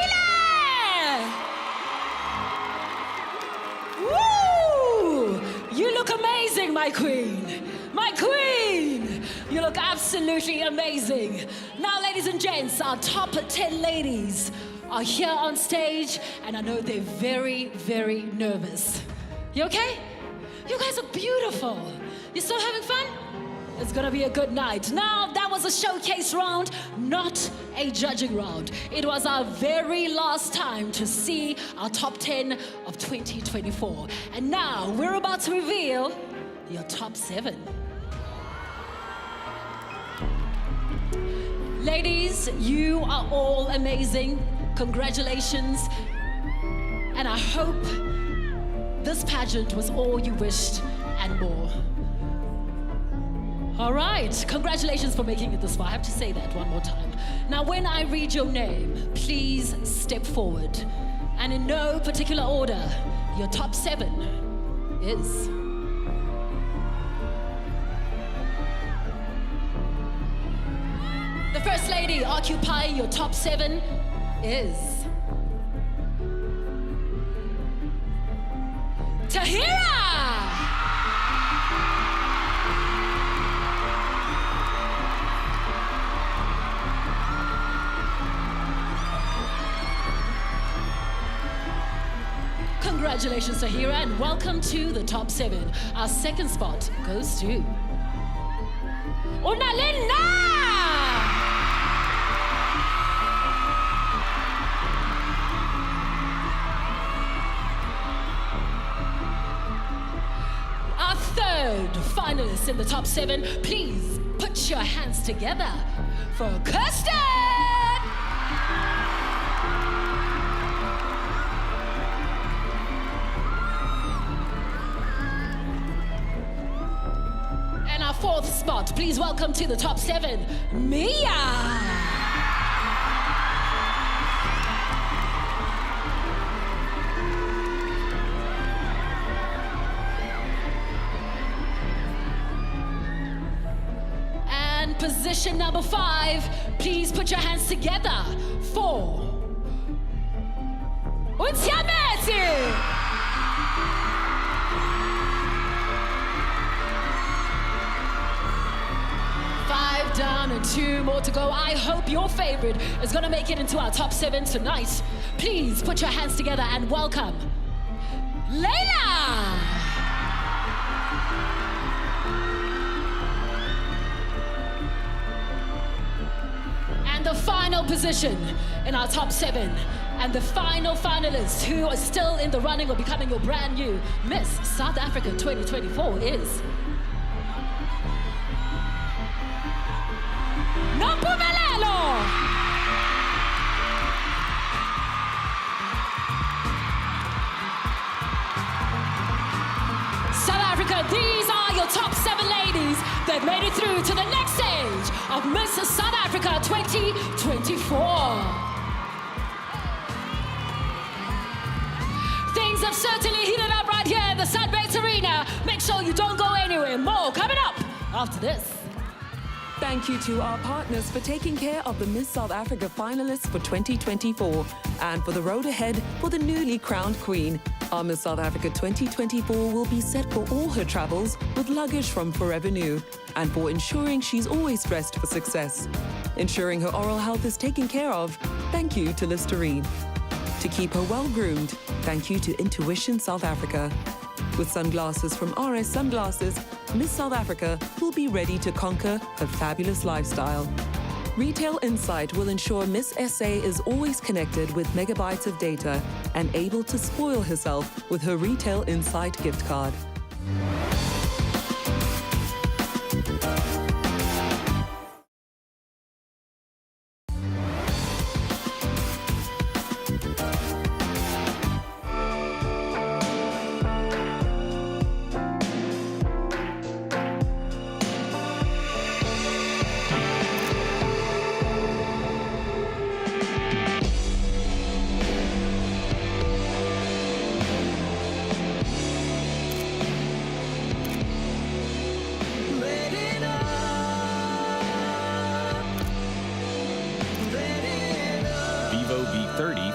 Woo! You look amazing, my queen. My queen! You look absolutely amazing. Now, ladies and gents, our top 10 ladies are here on stage, and I know they're very, very nervous. You okay? You guys are beautiful. You still having fun? It's gonna be a good night. Now, that was a showcase round, not a judging round. It was our very last time to see our top 10 of 2024. And now, we're about to reveal your top 7. Ladies, you are all amazing. Congratulations. And I hope this pageant was all you wished and more. All right, congratulations for making it this far. I have to say that one more time. Now, when I read your name, please step forward. And in no particular order, your top 7 is... The first lady occupying your top 7 is... Tahira! Congratulations, Tahira, and welcome to the top 7. Our second spot goes to... Onalenna! Our third finalist in the top 7, please put your hands together for Constantin! And our fourth spot, please welcome to the top 7, Mia! Position number 5, please put your hands together for Untiameti! 5 down and 2 more to go. I hope your favorite is gonna make it into our top 7 tonight. Please put your hands together and welcome Layla! And the final position in our top 7, and the final finalist who are still in the running of becoming your brand new Miss South Africa 2024 is Nompumelelo! South Africa, these are your top 7 ladies that made it through to the next stage of Miss South Africa 2024. Things have certainly heated up right here in the SunBet Arena. Make sure you don't go anywhere. More coming up after this. Thank you to our partners for taking care of the Miss South Africa finalists for 2024 and for the road ahead for the newly crowned queen. Our Miss South Africa 2024 will be set for all her travels with luggage from Forever New and for ensuring she's always dressed for success. Ensuring her oral health is taken care of, thank you to Listerine. To keep her well-groomed, thank you to Intuition South Africa. With sunglasses from RS Sunglasses, Miss South Africa will be ready to conquer her fabulous lifestyle. Retail Insight will ensure Miss SA is always connected with megabytes of data and able to spoil herself with her Retail Insight gift card.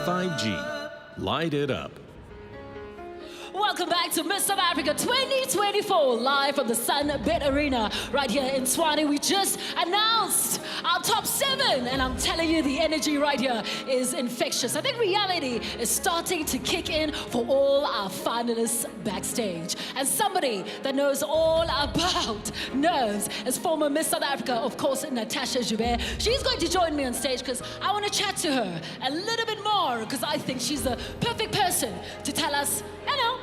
5G. Light it up. Welcome back to Miss South Africa 2024, live from the SunBet Arena right here in Tshwane. We just announced our top 7, and I'm telling you, the energy right here is infectious. I think reality is starting to kick in for all our finalists backstage. And somebody that knows all about nerves is former Miss South Africa, of course, Natasha Joubert. She's going to join me on stage because I want to chat to her a little bit more, because I think she's the perfect person to tell us,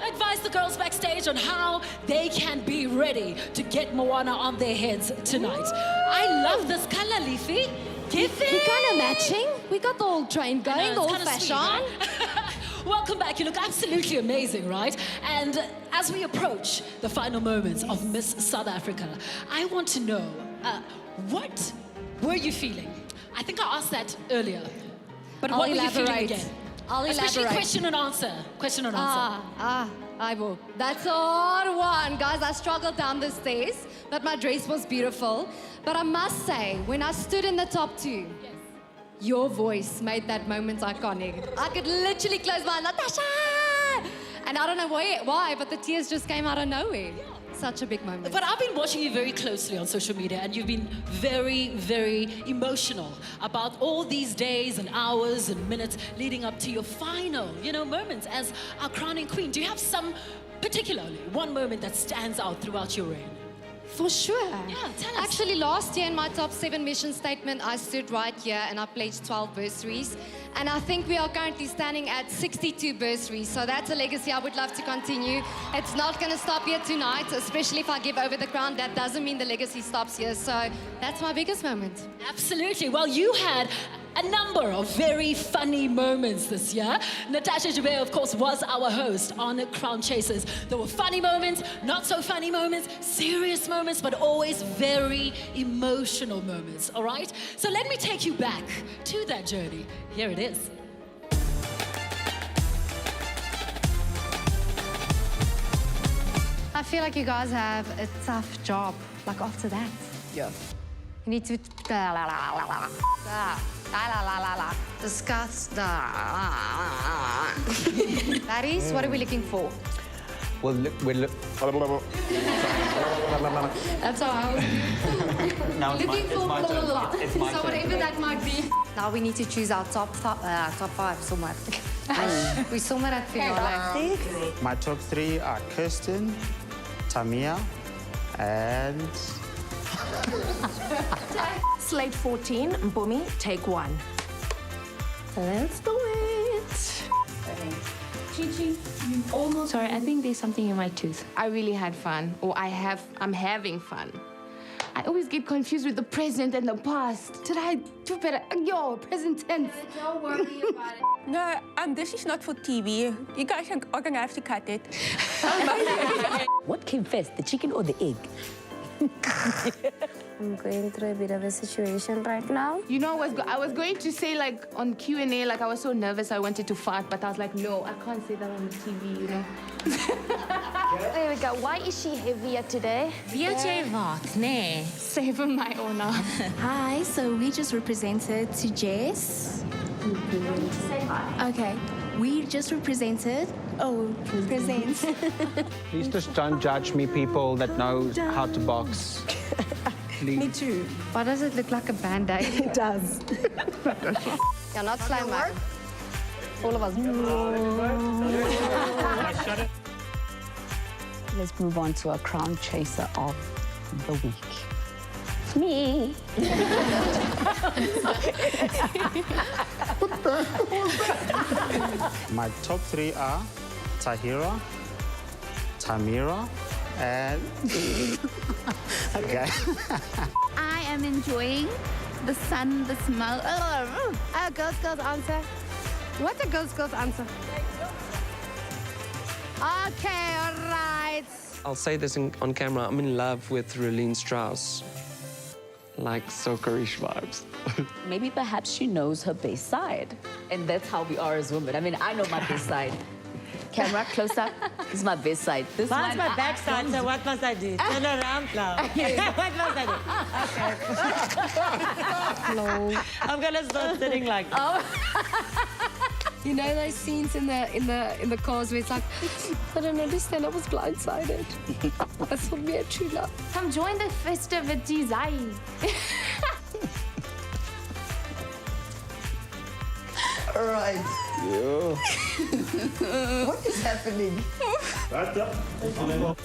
advise the girls backstage on how they can be ready to get Moana on their heads tonight. I love this color, Leafy. We're kind of matching. We got the old train going, the old fashion. Right? Welcome back. You look absolutely amazing, right? And as we approach the final moments of Miss South Africa, I want to know, what were you feeling? I think I asked that earlier. But what were you feeling again? I'll Especially elaborate. question and answer. Question and answer. I will. That's a hard one. Guys, I struggled down the stairs, but my dress was beautiful. But I must say, when I stood in the top 2, your voice made that moment iconic. I could literally close my eyes, Natasha! And I don't know why, but the tears just came out of nowhere. Such a big moment. But I've been watching you very closely on social media, and you've been very, very emotional about all these days and hours and minutes leading up to your final, moments as our crowning queen. Do you have particularly one moment that stands out throughout your reign? For sure. Yeah, tell us. Actually, last year in my top 7 mission statement, I stood right here and I pledged 12 bursaries. And I think we are currently standing at 62 bursaries. So that's a legacy I would love to continue. It's not going to stop here tonight, especially if I give over the crown. That doesn't mean the legacy stops here. So that's my biggest moment. Absolutely. Well, you had a number of very funny moments this year. Natasha Joubert, of course, was our host on Crown Chasers. There were funny moments, not so funny moments, serious moments, but always very emotional moments, all right? So let me take you back to that journey. Here it is. I feel like you guys have a tough job, like after that. Yeah. You need to discuss the Larry's, what are we looking for? Well, we're That's how I was Now it's looking for my turn. It's my so turn. whatever that might be. Now we need to choose our top 5 somewhere. We somewhere at Fiona. My top 3 are Kirsten, Tamia, and... Slate 14, Mpumi, take 1. Let's do it. Chichi, you almost... Sorry, I think there's something in my tooth. I really had fun, or I'm having fun. I always get confused with the present and the past. Did I do better? Yo, present tense. Don't worry about it. No, this is not for TV. You guys are gonna have to cut it. What came first, the chicken or the egg? I'm going through a bit of a situation right now. You know, I was going to say, like, on Q&A, like, I was so nervous I wanted to fart, but I was like, no, I can't say that on the TV, There we go. Why is she heavier today? Saving my honor. Hi, so we just represented to Jess. Say hi. Okay, we just represented. Oh, present. Please just don't judge me, people that know how to box. Me too. Why does it look like a Band-Aid? It does. You're not slime, man. All of us. Let's move on to our crown chaser of the week. Me. My top 3 are Tahira, Tamira, and... Okay. I am enjoying the sun, the smell. Girls answer. What's a girl's answer? Okay, all right. I'll say this on camera. I'm in love with Rolene Strauss. Like Sokarish vibes. Maybe perhaps she knows her best side. And that's how we are as women. I mean, I know my best side. Camera, close up. This is my best side. This Mine's one, my backside, so what must I do? Turn around now. What must I do? Okay. No. I'm gonna start sitting like... Oh. You know those scenes in the cars where it's like, I don't understand, I was blindsided. I thought we had true love. Come join the festivities, aye. All right. Yo. What is happening?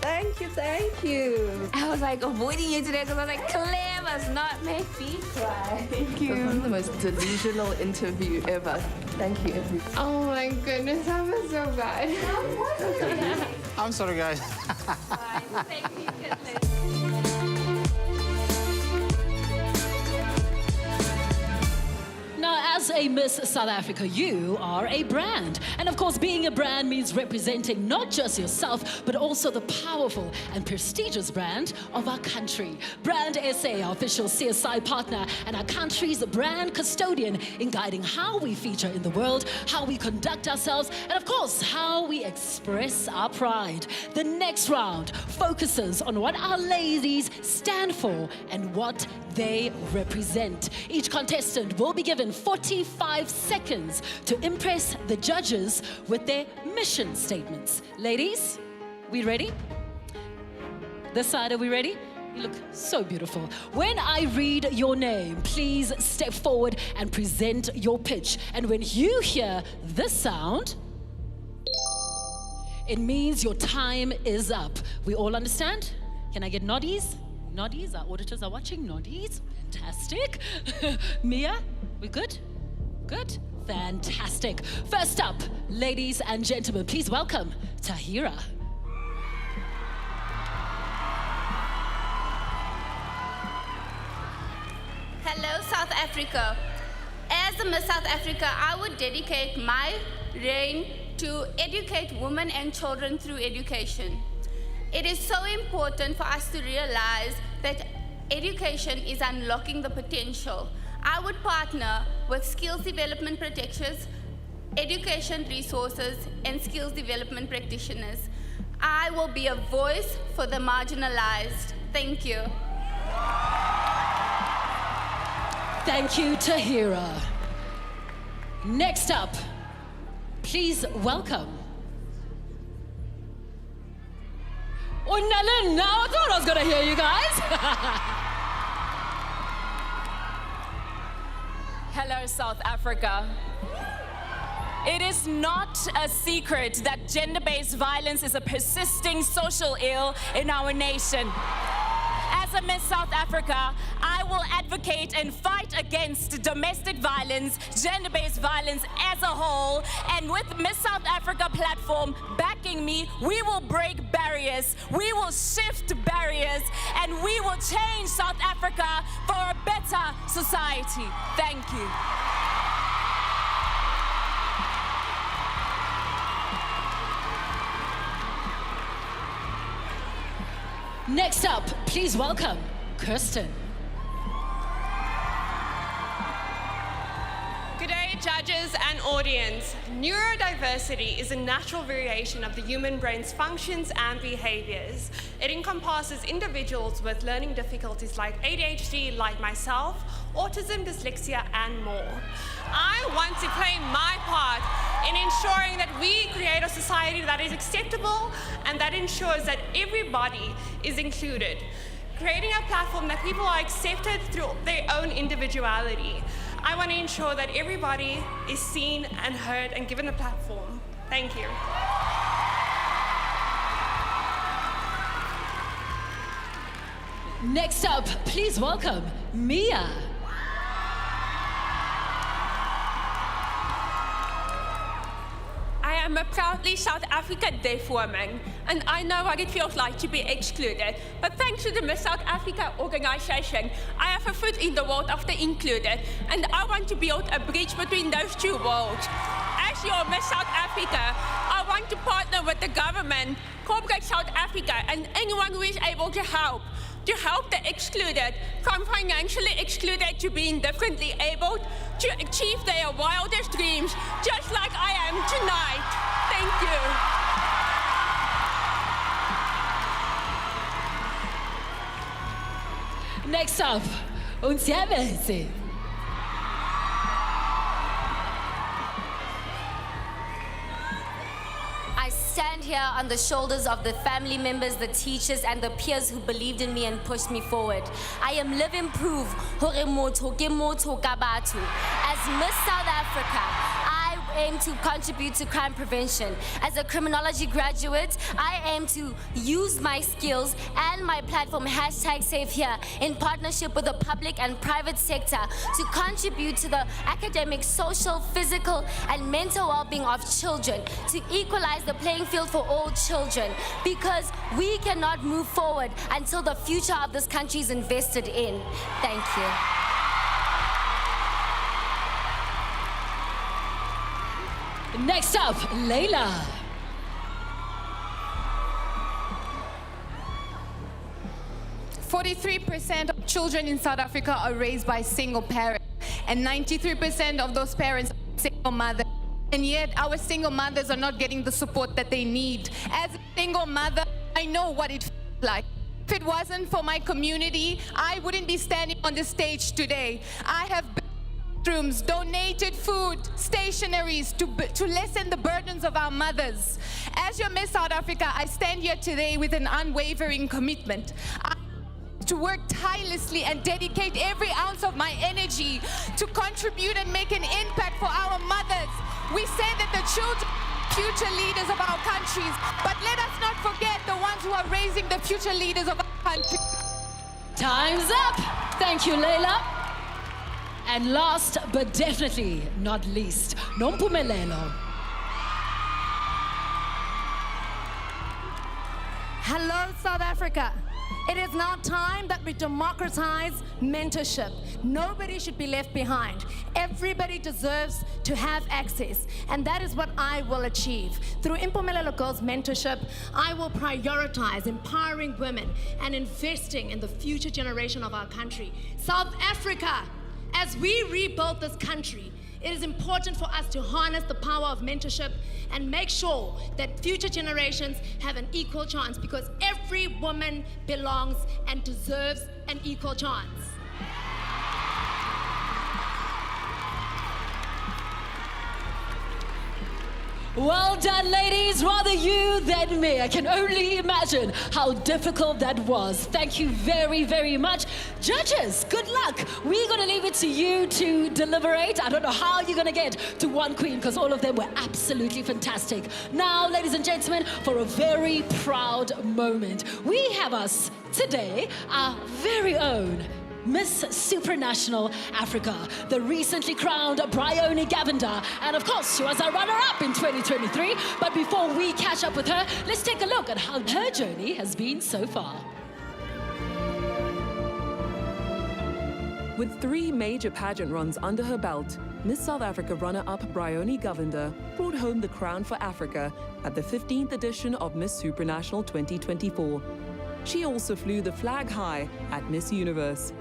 Thank you. I was like avoiding you today because I was like, Claire must not make me cry. Thank It was the most delusional interview ever. Thank you, everyone. Oh my goodness, that was so bad. I'm sorry, guys. Now, as a Miss South Africa, you are a brand. And of course, being a brand means representing not just yourself, but also the powerful and prestigious brand of our country. Brand SA, our official CSI partner, and our country's brand custodian in guiding how we feature in the world, how we conduct ourselves, and of course, how we express our pride. The next round focuses on what our ladies stand for and what they represent. Each contestant will be given 45 seconds to impress the judges with their mission statements. Ladies, we ready? This side, are we ready? You look so beautiful. When I read your name, please step forward and present your pitch. And when you hear this sound, it means your time is up. We all understand? Can I get noddies? Noddies, our auditors are watching. Noddies, fantastic. Mia, we good? Good? Fantastic. First up, ladies and gentlemen, please welcome Tahira. Hello, South Africa. As a Miss South Africa, I would dedicate my reign to educate women and children through education. It is so important for us to realize that education is unlocking the potential. I would partner with skills development practitioners, education resources, and skills development practitioners. I will be a voice for the marginalized. Thank you. Thank you, Tahira. Next up, please welcome Onalenna. I thought I was going to hear you guys. Hello, South Africa. It is not a secret that gender-based violence is a persisting social ill in our nation. As a Miss South Africa, I will advocate and fight against domestic violence, gender-based violence as a whole, and with Miss South Africa platform backing me, we will break barriers, we will shift barriers, and we will change South Africa for a better society. Thank you. Next up, please welcome Kirsten. Good day, judges and audience. Neurodiversity is a natural variation of the human brain's functions and behaviors. It encompasses individuals with learning difficulties like ADHD, like myself, autism, dyslexia, and more. I want to play my part in ensuring that we create a society that is acceptable and that ensures that everybody is included. Creating a platform that people are accepted through their own individuality. I want to ensure that everybody is seen and heard and given a platform. Thank you. Next up, please welcome Mia. I am a proudly South African deaf woman, and I know what it feels like to be excluded. But thanks to the Miss South Africa organization, I have a foot in the world of the included, and I want to build a bridge between those two worlds. As your Miss South Africa, I want to partner with the government, corporate South Africa, and anyone who is able to help the excluded, from financially excluded to being differently abled, to achieve their wildest dreams, just like I am tonight. Thank you. Next up, Unsiamese. here on the shoulders of the family members, the teachers, and the peers who believed in me and pushed me forward. I am living proof hore motho ke motho ka batho. As Miss South Africa, I aim to contribute to crime prevention. As a criminology graduate, I aim to use my skills and my platform #SafeHere in partnership with the public and private sector to contribute to the academic, social, physical, and mental well-being of children, to equalize the playing field for all children, because we cannot move forward until the future of this country is invested in. Thank you. Next up, Layla. %43% of children in South Africa are raised by single parents, and 93% of those parents are single mothers. And yet our single mothers are not getting the support that they need. As a single mother, I know what it feels like. If it wasn't for my community, I wouldn't be standing on this stage today. I have rooms, donated food, stationaries to lessen the burdens of our mothers. As your Miss South Africa, I stand here today with an unwavering commitment to work tirelessly and dedicate every ounce of my energy to contribute and make an impact for our mothers. We say that the children are future leaders of our countries, but let us not forget the ones who are raising the future leaders of our country. Time's up. Thank you, Layla. And last but definitely not least, Nompumelelo. Hello, South Africa. It is now time that we democratize mentorship. Nobody should be left behind. Everybody deserves to have access, and that is what I will achieve. Through Nompumelelo Girls Mentorship, I will prioritize empowering women and investing in the future generation of our country. South Africa, as we rebuild this country, it is important for us to harness the power of mentorship and make sure that future generations have an equal chance, because every woman belongs and deserves an equal chance. Well done, ladies. Rather you than me. I can only imagine how difficult that was. Thank you very, very much. Judges, good luck. We're going to leave it to you to deliberate. I don't know how you're going to get to one queen, because all of them were absolutely fantastic. Now, ladies and gentlemen, for a very proud moment, we have us today, our very own Miss Supranational Africa, the recently crowned Bryony Gavender, and of course she was a runner-up in 2023. But before we catch up with her, let's take a look at how her journey has been so far. With 3 major pageant runs under her belt, Miss South Africa runner-up Bryony Gavender brought home the crown for Africa at the 15th edition of Miss Supranational 2024. She also flew the flag high at Miss Universe.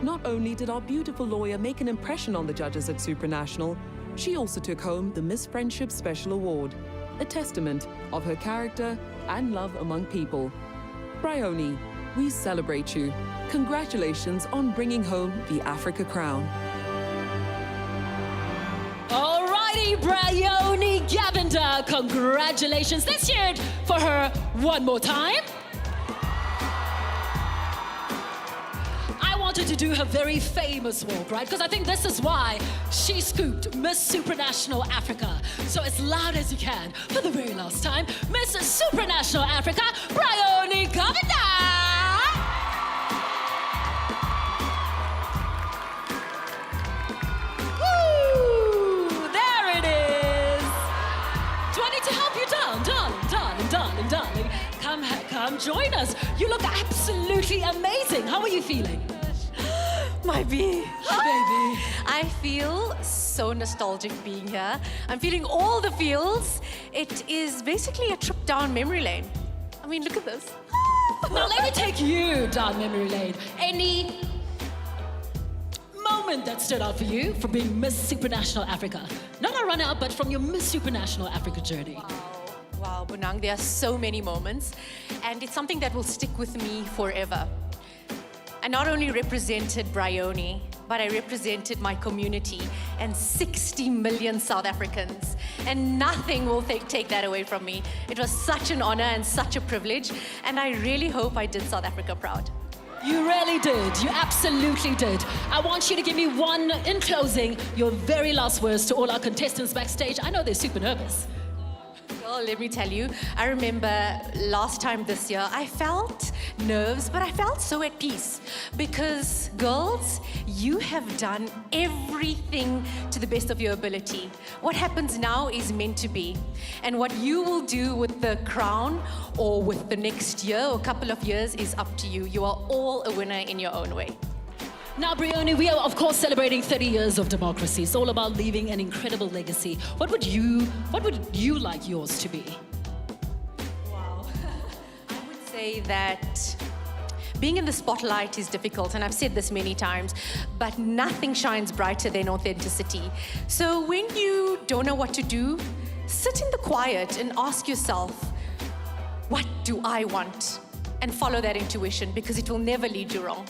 Not only did our beautiful lawyer make an impression on the judges at Supranational, she also took home the Miss Friendship Special Award, a testament of her character and love among people. Bryony, we celebrate you. Congratulations on bringing home the Africa crown. Alrighty, Bryony Gavender, congratulations. Let's hear it for her one more time. I wanted to do her very famous walk, right? Because I think this is why she scooped Miss Supranational Africa. So as loud as you can, for the very last time, Miss Supranational Africa, Bryony Gavender! Darling, come join us. You look absolutely amazing. How are you feeling? My bee. Baby. I feel so nostalgic being here. I'm feeling all the feels. It is basically a trip down memory lane. I mean, look at this. Now let me take you down memory lane. Any moment that stood out for you from being Miss Supranational Africa? Not a runner-up, but from your Miss Supranational Africa journey. Wow, Bonang, there are so many moments, and it's something that will stick with me forever. I not only represented Bryony, but I represented my community and 60 million South Africans. And nothing will take that away from me. It was such an honor and such a privilege, and I really hope I did South Africa proud. You really did. You absolutely did. I want you to give me in closing, your very last words to all our contestants backstage. I know they're super nervous. Well, let me tell you, I remember last time this year, I felt nerves, but I felt so at peace because, girls, you have done everything to the best of your ability. What happens now is meant to be. And what you will do with the crown or with the next year or couple of years is up to you. You are all a winner in your own way. Now, Brioni, we are, of course, celebrating 30 years of democracy. It's all about leaving an incredible legacy. What would you like yours to be? Wow. I would say that being in the spotlight is difficult, and I've said this many times, but nothing shines brighter than authenticity. So when you don't know what to do, sit in the quiet and ask yourself, what do I want? And follow that intuition, because it will never lead you wrong.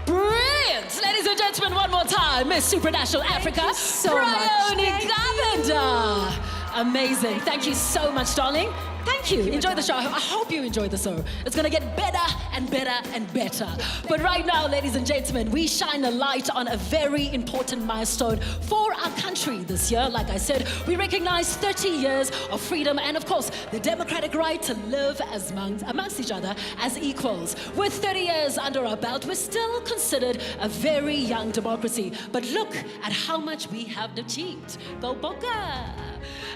Brilliant! Ladies and gentlemen, one more time, Miss Supranational Africa, Brioni Govender. Amazing. Thank you so much, darling. Thank you. Enjoy the show. I hope you enjoyed the show. It's going to get better and better and better. But right now, ladies and gentlemen, we shine a light on a very important milestone for our country this year. Like I said, we recognize 30 years of freedom and, of course, the democratic right to live as amongst each other as equals. With 30 years under our belt, we're still considered a very young democracy. But look at how much we have achieved. Go Boca!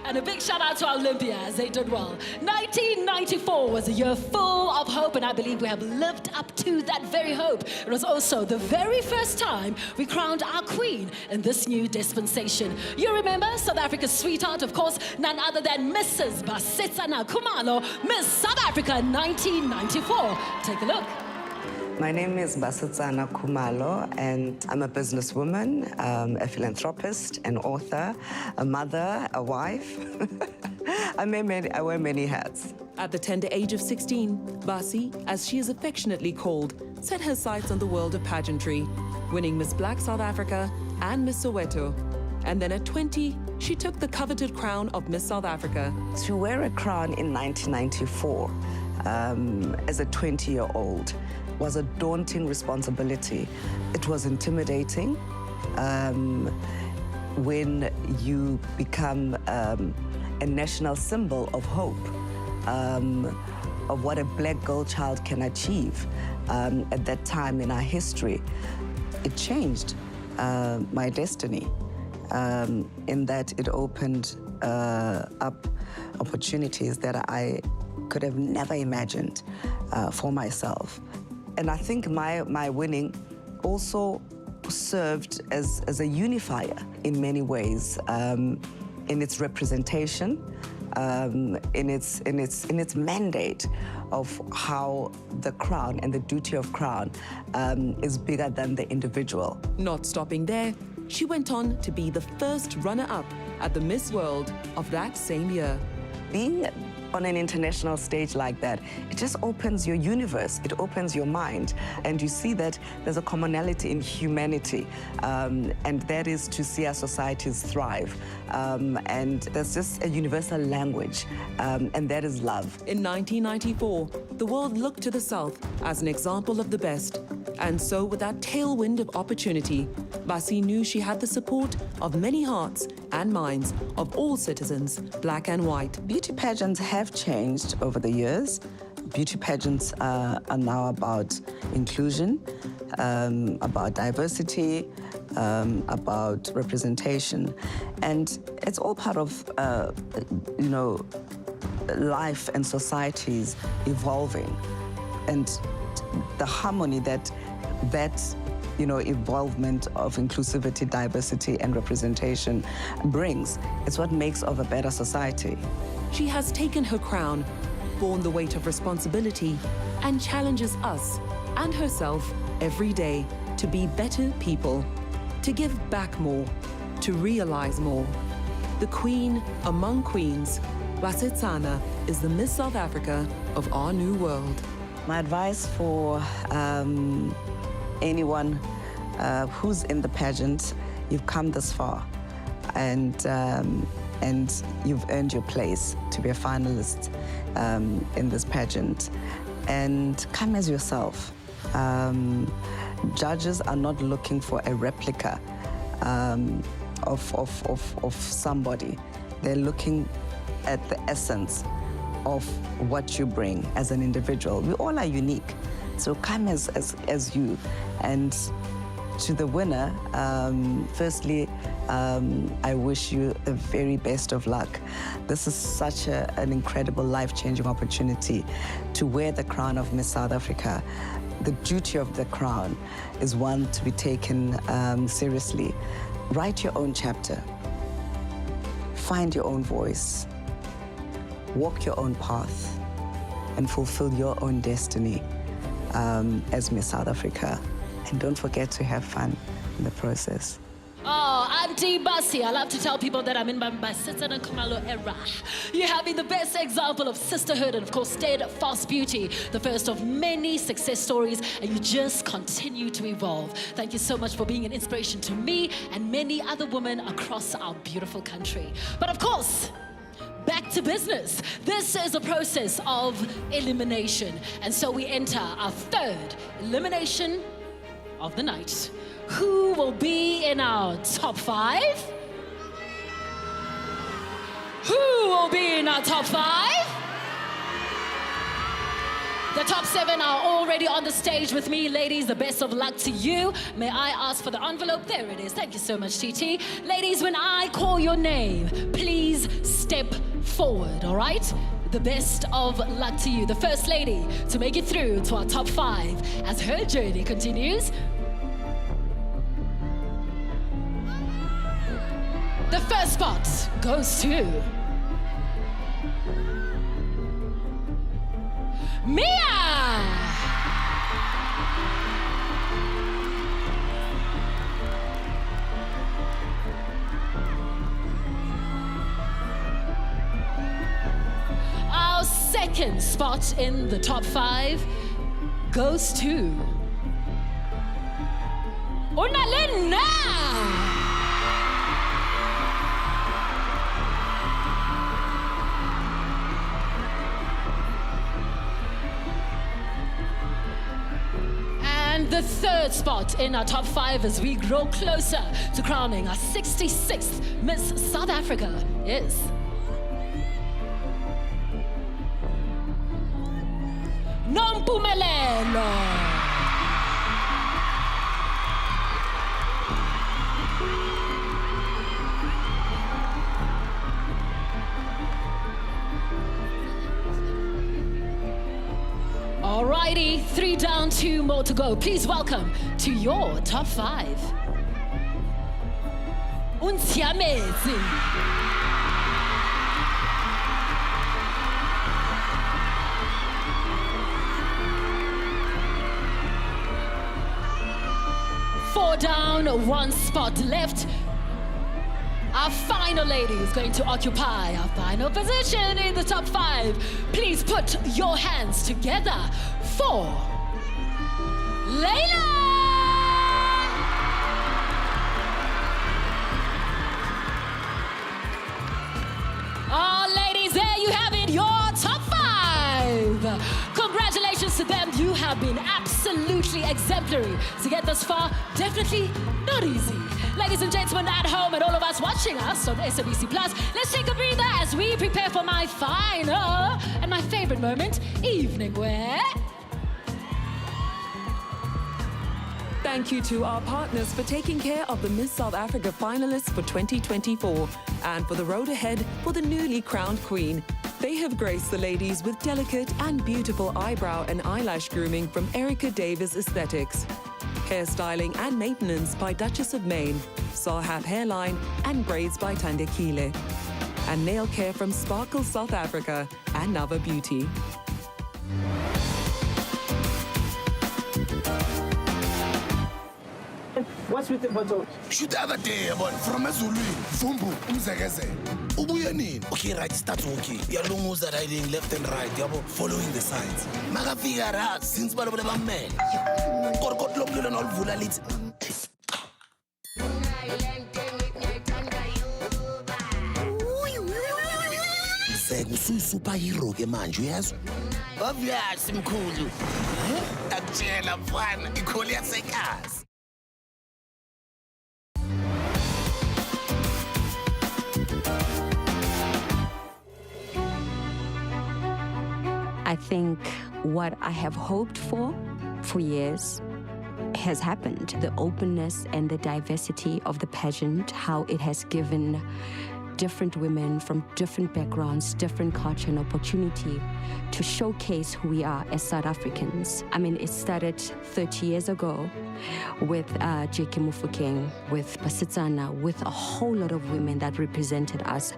And a big shout out to our Olympians. They did well. 1994 was a year full of hope, and I believe we have lived up to that very hope. It was also the very first time we crowned our queen in this new dispensation. You remember South Africa's sweetheart, of course, none other than Mrs. Basetsana Khumalo, Miss South Africa 1994. Take a look. My name is Basetsana Khumalo, and I'm a businesswoman, a philanthropist, an author, a mother, a wife. I wear many hats. At the tender age of 16, Basi, as she is affectionately called, set her sights on the world of pageantry, winning Miss Black South Africa and Miss Soweto. And then at 20, she took the coveted crown of Miss South Africa. To wear a crown in 1994 as a 20-year-old was a daunting responsibility. It was intimidating. When you become a national symbol of hope, of what a black girl child can achieve at that time in our history, it changed my destiny in that it opened up opportunities that I could have never imagined for myself. And I think my winning also served as a unifier in many ways, in its representation, in its mandate of how the crown and the duty of crown is bigger than the individual. Not stopping there, she went on to be the first runner-up at the Miss World of that same year. Being on an international stage like that, it just opens your universe, it opens your mind, and you see that there's a commonality in humanity, and that is to see our societies thrive. And there's just a universal language, and that is love. In 1994, the world looked to the South as an example of the best. And so with that tailwind of opportunity, Basi knew she had the support of many hearts and minds of all citizens, black and white. Beauty pageants have changed over the years. Beauty pageants are now about inclusion, about diversity, about representation. And it's all part of, life and societies evolving. And the harmony that involvement of inclusivity, diversity, and representation brings. It's what makes of a better society. She has taken her crown, borne the weight of responsibility, and challenges us and herself every day to be better people, to give back more, to realize more. The queen among queens, Basetsana is the Miss South Africa of our new world. My advice for anyone who's in the pageant, you've come this far, and you've earned your place to be a finalist in this pageant. And come as yourself. Judges are not looking for a replica of somebody. They're looking at the essence of what you bring as an individual. We all are unique, so come as you. And to the winner, firstly, I wish you the very best of luck. This is such an incredible, life-changing opportunity to wear the crown of Miss South Africa. The duty of the crown is one to be taken seriously. Write your own chapter. Find your own voice. Walk your own path and fulfill your own destiny as Miss South Africa. And don't forget to have fun in the process. Oh, Auntie Bassi, I love to tell people that I'm in my sister and Khumalo era. You have been the best example of sisterhood and, of course, steadfast beauty, the first of many success stories, and you just continue to evolve. Thank you so much for being an inspiration to me and many other women across our beautiful country. But, of course, back to business. This is a process of elimination, and so we enter our third elimination of the night. Who will be in our top 5? Who will be in our top 5? The top 7 are already on the stage with me. Ladies, the best of luck to you. May I ask for the envelope? There it is. Thank you so much, TT. Ladies, when I call your name, please step forward, all right? The best of luck to you. The first lady to make it through to our top 5 as her journey continues. The first spot goes to Mia! Our second spot in the top 5 goes to Onalenna! The third spot in our top 5 as we grow closer to crowning our 66th Miss South Africa is Nompumelelo. Alrighty, 3 down, 2 more to go. Please welcome to your top 5. Unsiamezi. Four down, 1 spot left. Our final lady is going to occupy our final position in the top 5. Please put your hands together for Layla! Oh, ladies, there you have it, your top 5. Congratulations to them. You have been absolutely exemplary. To get this far, definitely not easy. Ladies and gentlemen at home and all of us watching us on SABC Plus, let's take a breather as we prepare for my final and my favorite moment, evening wear. Thank you to our partners for taking care of the Miss South Africa finalists for 2024 and for the road ahead for the newly crowned queen. They have graced the ladies with delicate and beautiful eyebrow and eyelash grooming from Erica Davis Aesthetics. Hairstyling and maintenance by Duchess of Maine, Sahab Hairline and braids by Tandekile. And nail care from Sparkle South Africa and Nava Beauty. What's with the bottle? Shoot the other day, but from a Zulu, Fumbu, Umzageze. Ubuyanin. Okay, right, start walking. You're almost riding left and right, you're following the signs. Maga figure out since Barabama man. Korkot Lokulan all Vulalit. Usu-superhero ke manje uyezwa? Obvious mkhulu. Akutshela mfana, ikholi yasekazi. I think what I have hoped for years has happened. The openness and the diversity of the pageant, how it has given different women from different backgrounds, different culture, and opportunity to showcase who we are as South Africans. I mean, it started 30 years ago with J.K. Mufokeng, with Basitsana, with a whole lot of women that represented us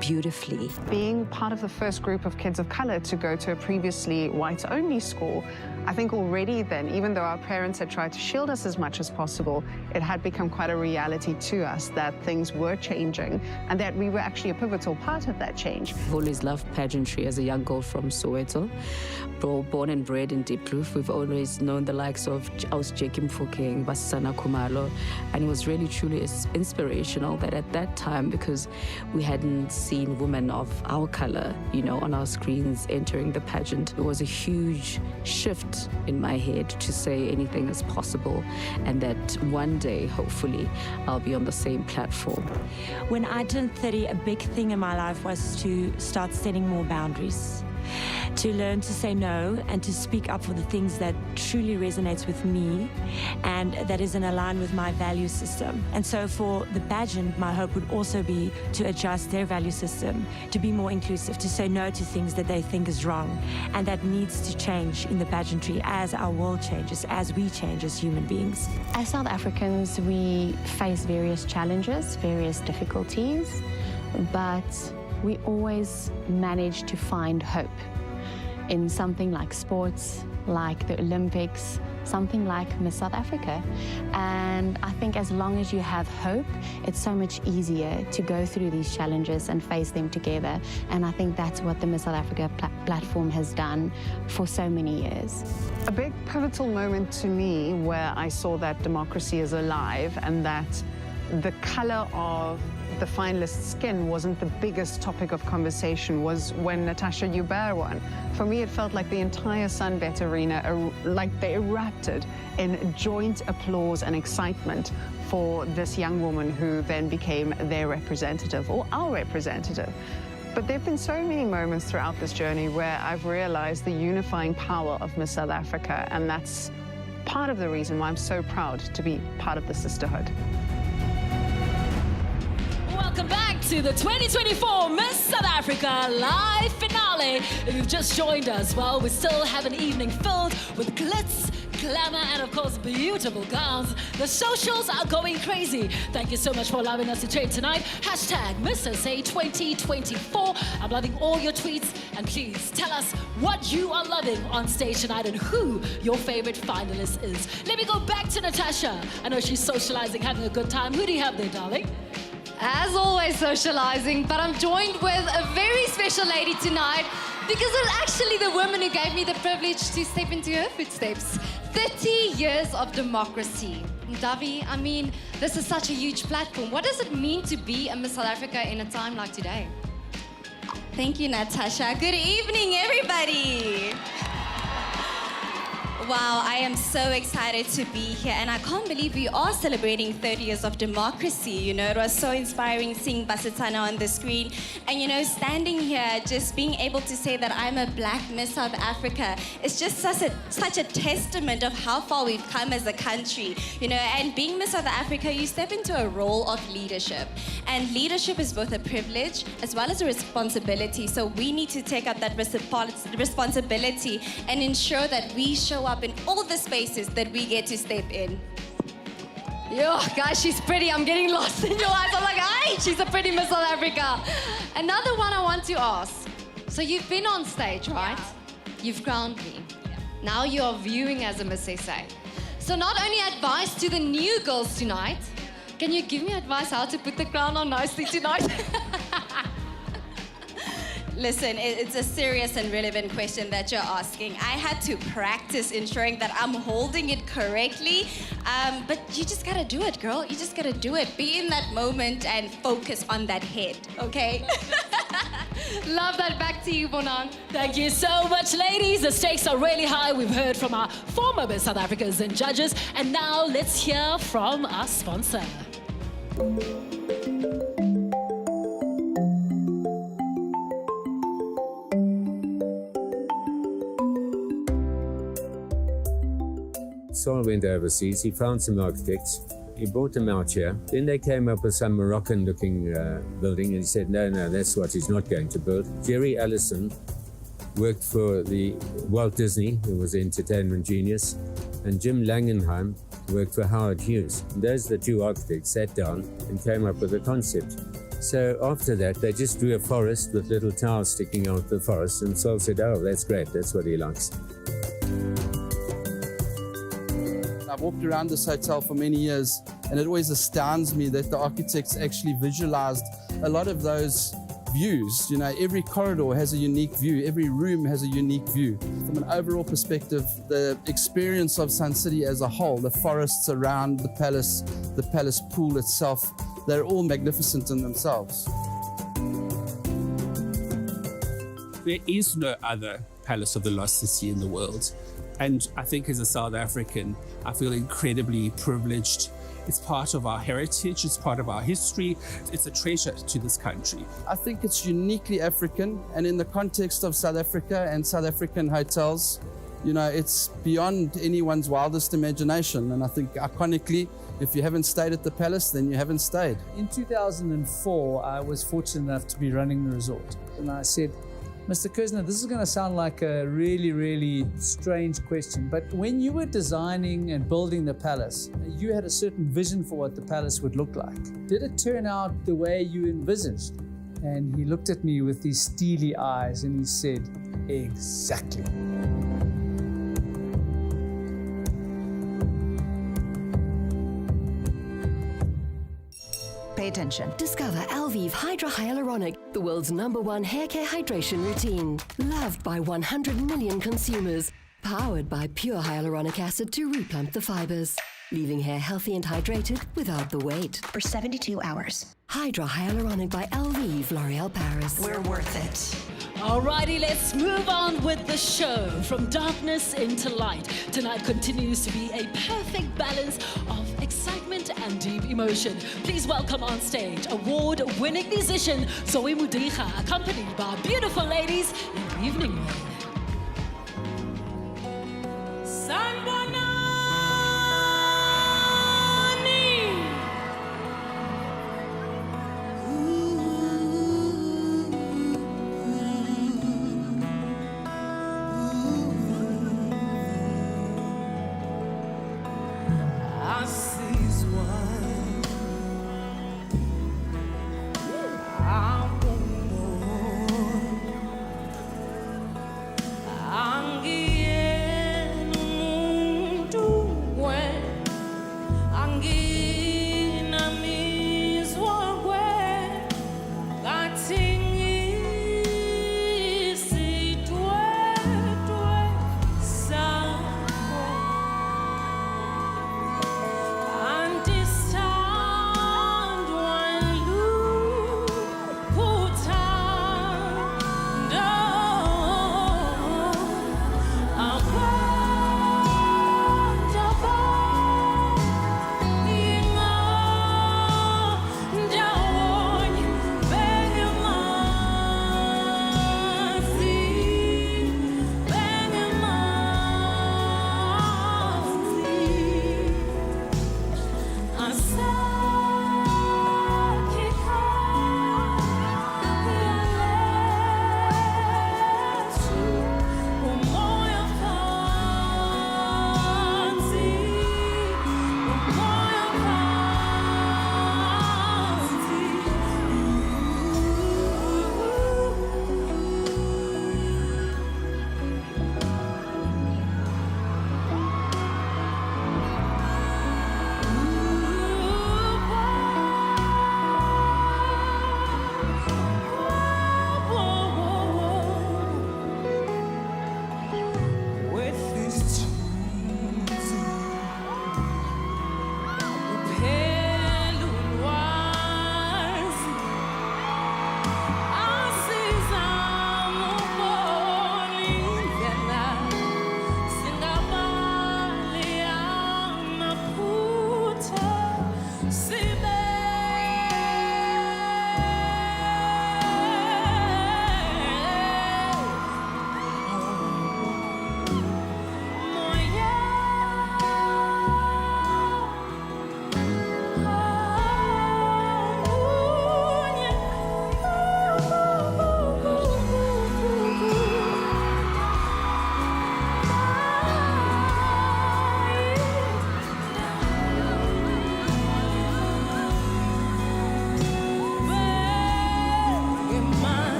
beautifully. Being part of the first group of kids of color to go to a previously white-only school, I think already then, even though our parents had tried to shield us as much as possible, it had become quite a reality to us that things were changing and that we were actually a pivotal part of that change. I've always loved pageantry as a young girl from Soweto. Born and bred in Diepkloof, we've always known the likes of J.K. Mufokeng, Basitsana Khumalo, and it was really truly inspirational that at that time, because we hadn't seen women of our color, you know, on our screens entering the pageant, it was a huge shift in my head to say anything is possible and that one day, hopefully, I'll be on the same platform. When I turned 30, a big thing in my life was to start setting more boundaries, to learn to say no and to speak up for the things that truly resonates with me and that is in line with my value system. And so for the pageant, my hope would also be to adjust their value system, to be more inclusive, to say no to things that they think is wrong and that needs to change in the pageantry as our world changes, as we change as human beings. As South Africans, we face various challenges, various difficulties, but we always manage to find hope in something like sports, like the Olympics, something like Miss South Africa. And I think as long as you have hope, it's so much easier to go through these challenges and face them together. And I think that's what the Miss South Africa platform has done for so many years. A big pivotal moment to me where I saw that democracy is alive and that the color of the finalist's skin wasn't the biggest topic of conversation was when Natasha Joubert won. For me, it felt like the entire SunBet Arena, like they erupted in joint applause and excitement for this young woman who then became their representative, or our representative. But there have been so many moments throughout this journey where I've realized the unifying power of Miss South Africa, and that's part of the reason why I'm so proud to be part of the sisterhood. Welcome back to the 2024 Miss South Africa live finale. If you've just joined us, well, we still have an evening filled with glitz, glamour, and of course, beautiful gowns. The socials are going crazy. Thank you so much for allowing us to trade tonight. Hashtag MissSA 2024. I'm loving all your tweets, and please tell us what you are loving on stage tonight and who your favorite finalist is. Let me go back to Natasha. I know she's socializing, having a good time. Who do you have there, darling? As always, socializing, but I'm joined with a very special lady tonight because it's actually the woman who gave me the privilege to step into her footsteps. 30 years of democracy. Davi, I mean, this is such a huge platform. What does it mean to be a Miss South Africa in a time like today? Thank you, Natasha. Good evening, everybody. Wow, I am so excited to be here, and I can't believe we are celebrating 30 years of democracy. You know, it was so inspiring seeing Basitsana on the screen, and you know, standing here, just being able to say that I'm a Black Miss South Africa is just such a testament of how far we've come as a country. You know, and being Miss South Africa, you step into a role of leadership, and leadership is both a privilege as well as a responsibility. So we need to take up that responsibility and ensure that we show up in all the spaces that we get to step in. Yo, guys, she's pretty. I'm getting lost in your eyes. I'm like, hey, she's a pretty Miss South Africa. Another one I want to ask. So you've been on stage, right? Yeah. You've crowned me. Yeah. Now you're viewing as a Miss SA. So not only advice to the new girls tonight, can you give me advice how to put the crown on nicely tonight? Listen, it's a serious and relevant question that you're asking. I had to practice ensuring that I'm holding it correctly, but you just gotta do it, girl. You just gotta do it. Be in that moment and focus on that head, okay? Love that. Back to you, Bonan. Thank you so much, ladies. The stakes are really high. We've heard from our former Miss South Africans and judges. And now let's hear from our sponsor. Saul went overseas. He found some architects. He brought them out here. Then they came up with some Moroccan-looking building, and he said, no, that's what he's not going to build. Jerry Allison worked for the Walt Disney, who was the entertainment genius, and Jim Langenheim worked for Howard Hughes. And those the two architects sat down and came up with a concept. So after that, they just drew a forest with little towers sticking out the forest, and Saul said, oh, that's great, that's what he likes. I've walked around this hotel for many years, and it always astounds me that the architects actually visualized a lot of those views. You know, every corridor has a unique view, every room has a unique view. From an overall perspective, the experience of Sun City as a whole, the forests around the palace pool itself, they're all magnificent in themselves. There is no other Palace of the Lost City in the world. And I think as a South African, I feel incredibly privileged. It's part of our heritage, it's part of our history, it's a treasure to this country. I think it's uniquely African, and in the context of South Africa and South African hotels, you know, it's beyond anyone's wildest imagination. And I think iconically, if you haven't stayed at the palace, then you haven't stayed. In 2004, I was fortunate enough to be running the resort. And I said, Mr. Kersner, this is going to sound like a really, really strange question, but when you were designing and building the palace, you had a certain vision for what the palace would look like. Did it turn out the way you envisaged? And he looked at me with these steely eyes and he said, exactly. Pay attention. Discover Alvive Hydra Hyaluronic, the world's #1 hair care hydration routine. Loved by 100 million consumers. Powered by pure hyaluronic acid to replump the fibers. Leaving hair healthy and hydrated without the weight. For 72 hours. Hydra Hyaluronic by Alvive L'Oréal Paris. We're worth it. Alrighty, let's move on with the show. From darkness into light. Tonight continues to be a perfect balance of excitement and deep emotion. Please welcome on stage award-winning musician Zoe Mudiga, accompanied by beautiful ladies in the evening wear. This time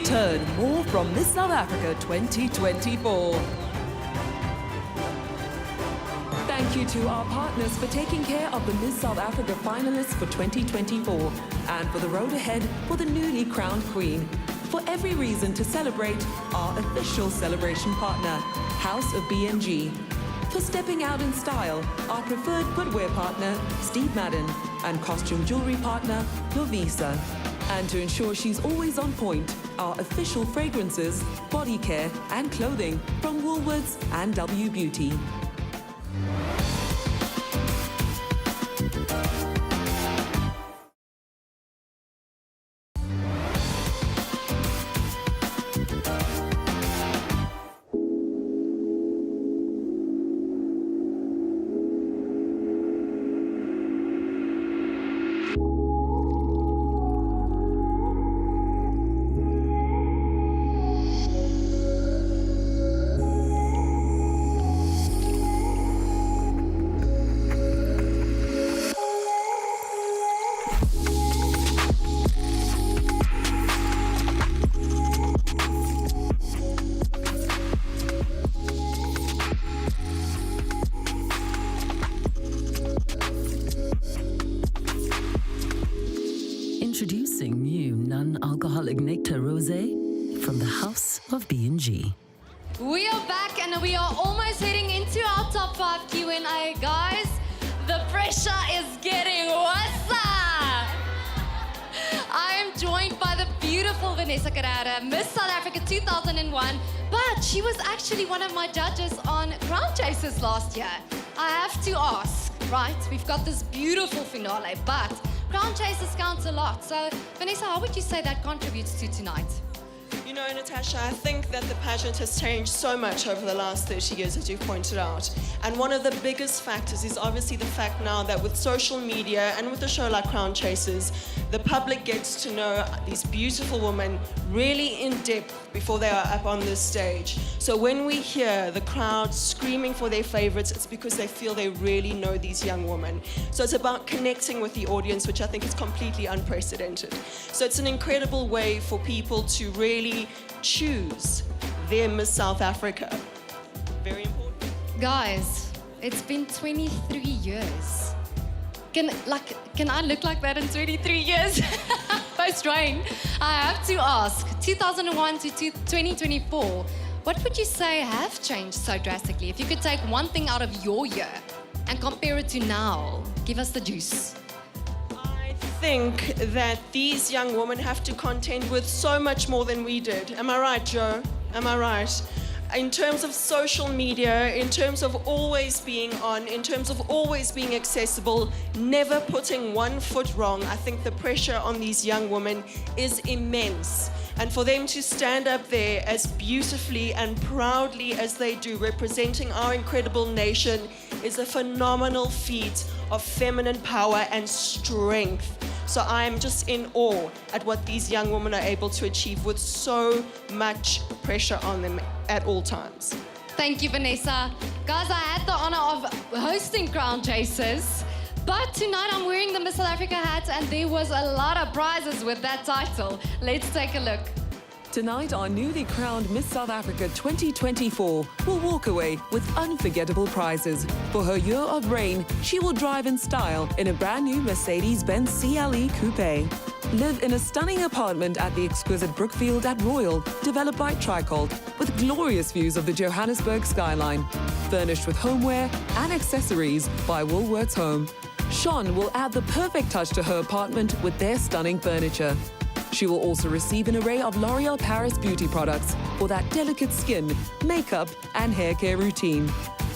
return, more from Miss South Africa 2024. Thank you to our partners for taking care of the Miss South Africa finalists for 2024 and for the road ahead for the newly crowned Queen. For every reason to celebrate, our official celebration partner, House of B&G. For stepping out in style, our preferred footwear partner, Steve Madden, and costume jewelry partner, Lovisa. And to ensure she's always on point, our official fragrances, body care, and clothing from Woolworths and W Beauty. Introducing new non-alcoholic Nectar Rosé from the House of B&G. We are back and we are almost heading into our top 5 Q&A, guys. The pressure is getting worse. I am joined by the beautiful Vanessa Carrera, Miss South Africa 2001, but she was actually one of my judges on Crown Chasers last year. I have to ask, right? We've got this beautiful finale, but Crown Chasers counts a lot. So, Vanessa, how would you say that contributes to tonight? You know, Natasha, I think that the pageant has changed so much over the last 30 years, as you've pointed out. And one of the biggest factors is obviously the fact now that with social media and with a show like Crown Chasers, the public gets to know these beautiful women really in depth before they are up on this stage. So when we hear the crowd screaming for their favorites, it's because they feel they really know these young women. So it's about connecting with the audience, which I think is completely unprecedented. So it's an incredible way for people to really choose their Miss South Africa. Very important. Guys, it's been 23 years. Can I look like that in 23 years? Post-rain. I have to ask, 2001 to 2024, what would you say have changed so drastically? If you could take one thing out of your year and compare it to now, give us the juice. I think that these young women have to contend with so much more than we did. Am I right, Joe? Am I right? In terms of social media, in terms of always being on, in terms of always being accessible, never putting one foot wrong, I think the pressure on these young women is immense. And for them to stand up there as beautifully and proudly as they do, representing our incredible nation, is a phenomenal feat of feminine power and strength. So I am just in awe at what these young women are able to achieve with so much pressure on them at all times. Thank you, Vanessa. Guys, I had the honor of hosting Crown Chasers, but tonight I'm wearing the Miss South Africa hat and there was a lot of prizes with that title. Let's take a look. Tonight, our newly crowned Miss South Africa 2024 will walk away with unforgettable prizes. For her year of reign, she will drive in style in a brand new Mercedes-Benz CLE Coupe. Live in a stunning apartment at the exquisite Brookfield at Royal, developed by Tricolt, with glorious views of the Johannesburg skyline. Furnished with homeware and accessories by Woolworths Home. Sean will add the perfect touch to her apartment with their stunning furniture. She will also receive an array of L'Oreal Paris beauty products for that delicate skin, makeup, and hair care routine.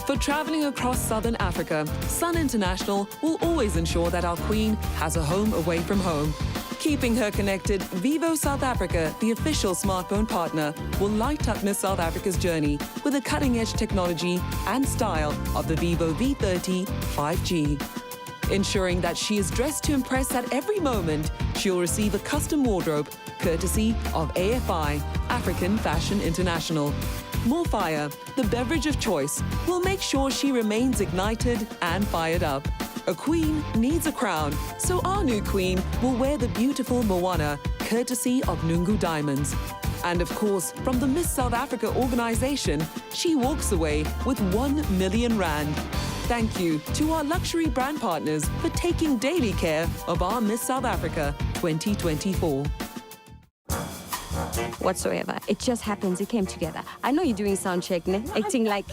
For traveling across Southern Africa, Sun International will always ensure that our Queen has a home away from home. Keeping her connected, Vivo South Africa, the official smartphone partner, will light up Miss South Africa's journey with the cutting-edge technology and style of the Vivo V30 5G. Ensuring that she is dressed to impress at every moment, she'll receive a custom wardrobe courtesy of AFI, African Fashion International. More Fire, the beverage of choice, will make sure she remains ignited and fired up. A queen needs a crown, so our new queen will wear the beautiful Moana, courtesy of Nungu Diamonds. And of course, from the Miss South Africa organization, she walks away with 1 million rand. Thank you to our luxury brand partners for taking daily care of our Miss South Africa 2024. Whatsoever. It just happens. It came together. I know you're doing sound check, ne? Acting like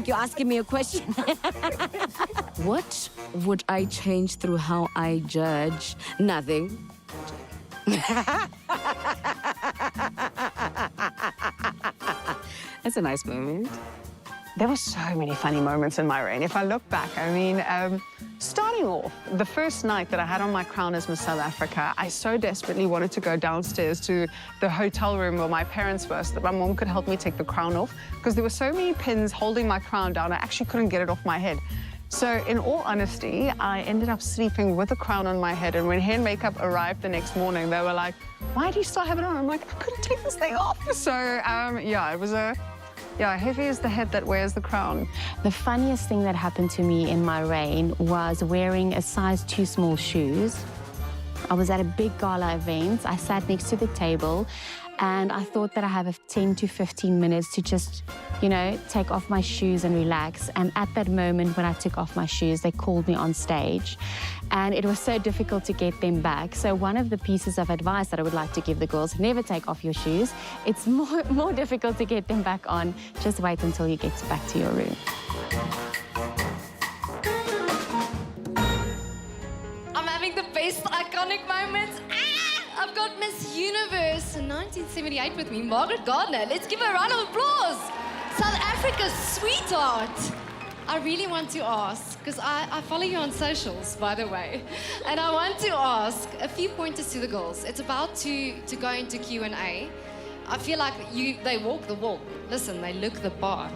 you're asking me a question. What would I change through how I judge? Nothing. That's a nice moment. There were so many funny moments in my reign. If I look back, I mean, starting off, the first night that I had on my crown as Miss South Africa, I so desperately wanted to go downstairs to the hotel room where my parents were so that my mom could help me take the crown off, because there were so many pins holding my crown down, I actually couldn't get it off my head. So in all honesty, I ended up sleeping with a crown on my head, and when hair and makeup arrived the next morning, they were like, why do you still have it on? I'm like, I couldn't take this thing off. So yeah, it was heavy is the head that wears the crown. The funniest thing that happened to me in my reign was wearing a size too small shoes. I was at a big gala event. I sat next to the table and I thought that I have 10 to 15 minutes to just, take off my shoes and relax. And at that moment when I took off my shoes, they called me on stage. And it was so difficult to get them back. So one of the pieces of advice that I would like to give the girls, never take off your shoes. It's more difficult to get them back on. Just wait until you get back to your room. I'm having the best iconic moments. I've got Miss Universe in 1978 with me, Margaret Gardner. Let's give her a round of applause. South Africa's sweetheart. I really want to ask, because I follow you on socials, by the way, and I want to ask a few pointers to the girls. It's about to go into Q&A. I feel like they walk the walk. Listen, they look the part.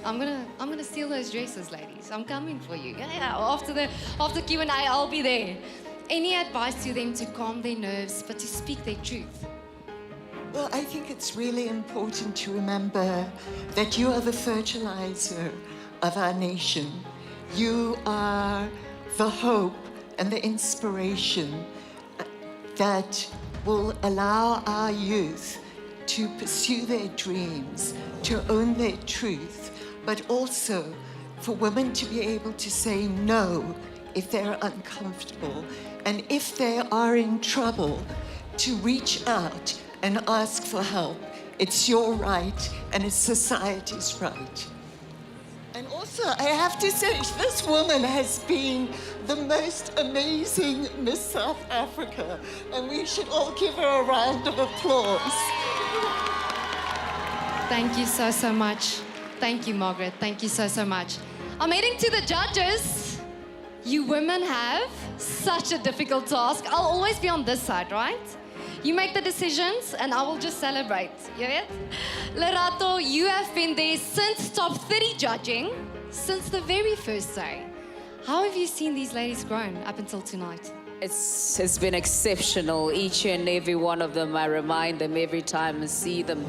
I'm gonna steal those dresses, ladies. I'm coming for you. Yeah. After Q&A, I'll be there. Any advice to them to calm their nerves, but to speak their truth? Well, I think it's really important to remember that you are the fertilizer of our nation. You are the hope and the inspiration that will allow our youth to pursue their dreams, to own their truth, but also for women to be able to say no if they're uncomfortable, and if they are in trouble, to reach out and ask for help. It's your right and it's society's right. And also, I have to say, this woman has been the most amazing Miss South Africa, and we should all give her a round of applause. Thank you so much. Thank you, Margaret. Thank you so much. I'm heading to the judges. You women have such a difficult task. I'll always be on this side, right? You make the decisions and I will just celebrate. You get? Lerato, you have been there since top 30 judging, since the very first day. How have you seen these ladies grown up until tonight? It's been exceptional. Each and every one of them, I remind them every time I see them.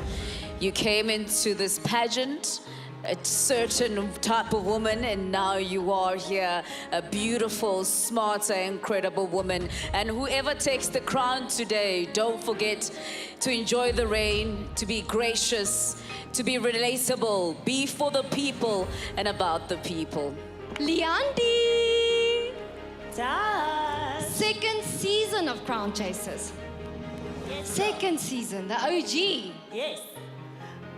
You came into this pageant a certain type of woman, and now you are here, a beautiful, smart, incredible woman. And whoever takes the crown today, don't forget to enjoy the reign, to be gracious, to be relatable, be for the people and about the people. Liandi! Second season of Crown Chasers. Yes, second season, the OG. Yes.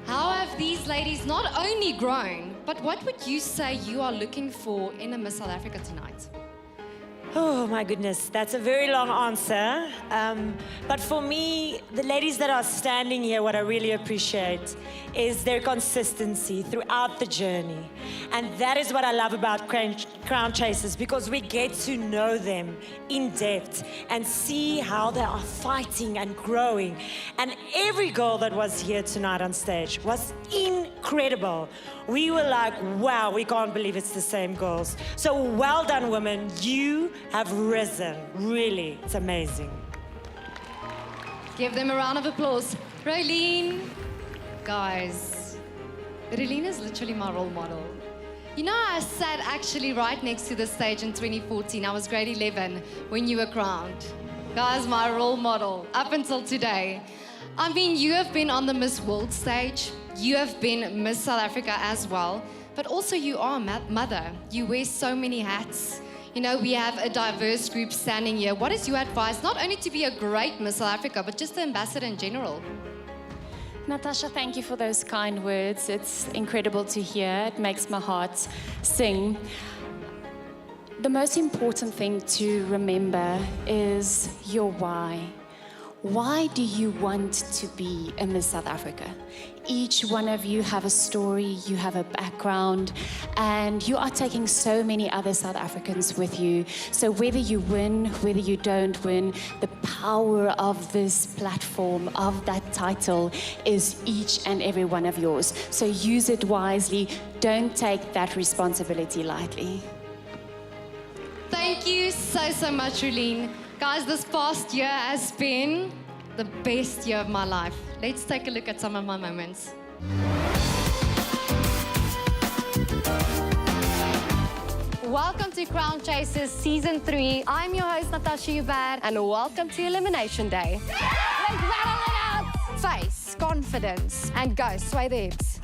How have these ladies not only grown, but what would you say you are looking for in a Miss South Africa tonight? Oh my goodness, that's a very long answer. But for me, the ladies that are standing here, what I really appreciate is their consistency throughout the journey. And that is what I love about Crown Chasers, because we get to know them in depth and see how they are fighting and growing. And every girl that was here tonight on stage was incredible. We were like, wow, we can't believe it's the same girls. So well done, women. You have risen. Really, it's amazing. Give them a round of applause. Rolene. Guys, Rolene is literally my role model. You know, I sat actually right next to the stage in 2014. I was grade 11 when you were crowned. Guys, my role model up until today. I mean, you have been on the Miss World stage. You have been Miss South Africa as well. But also you are a mother. You wear so many hats. You know, we have a diverse group standing here. What is your advice, not only to be a great Miss South Africa, but just the ambassador in general? Natasha, thank you for those kind words. It's incredible to hear. It makes my heart sing. The most important thing to remember is your why. Why do you want to be a Miss South Africa? Each one of you have a story, you have a background, and you are taking so many other South Africans with you. So whether you win, whether you don't win, the power of this platform, of that title, is each and every one of yours. So use it wisely. Don't take that responsibility lightly. Thank you so much, Rulene. Guys, this past year has been the best year of my life. Let's take a look at some of my moments. Welcome to Crown Chasers Season 3. I'm your host, Natasha Joubert, and welcome to Elimination Day. Let's rattle it out! Face, confidence, and go, sway the hips.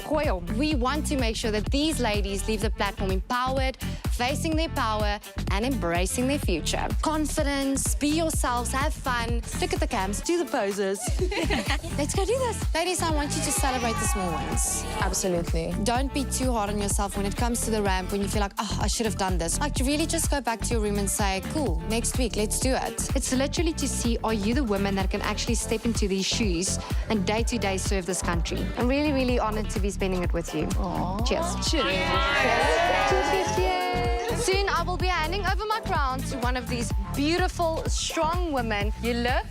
We want to make sure that these ladies leave the platform empowered, facing their power, and embracing their future. Confidence, be yourselves, have fun, look at the cams, do the poses. Let's go do this. Ladies, I want you to celebrate the small wins. Absolutely. Don't be too hard on yourself when it comes to the ramp, when you feel like, oh, I should have done this. Like, really just go back to your room and say, cool, next week, let's do it. It's literally to see, are you the woman that can actually step into these shoes and day-to-day serve this country? I'm really, really honored to be spending it with you. Aww. Cheers. Cheers. Cheers. Cheers. Soon I will be handing over my crown to one of these beautiful, strong women. You look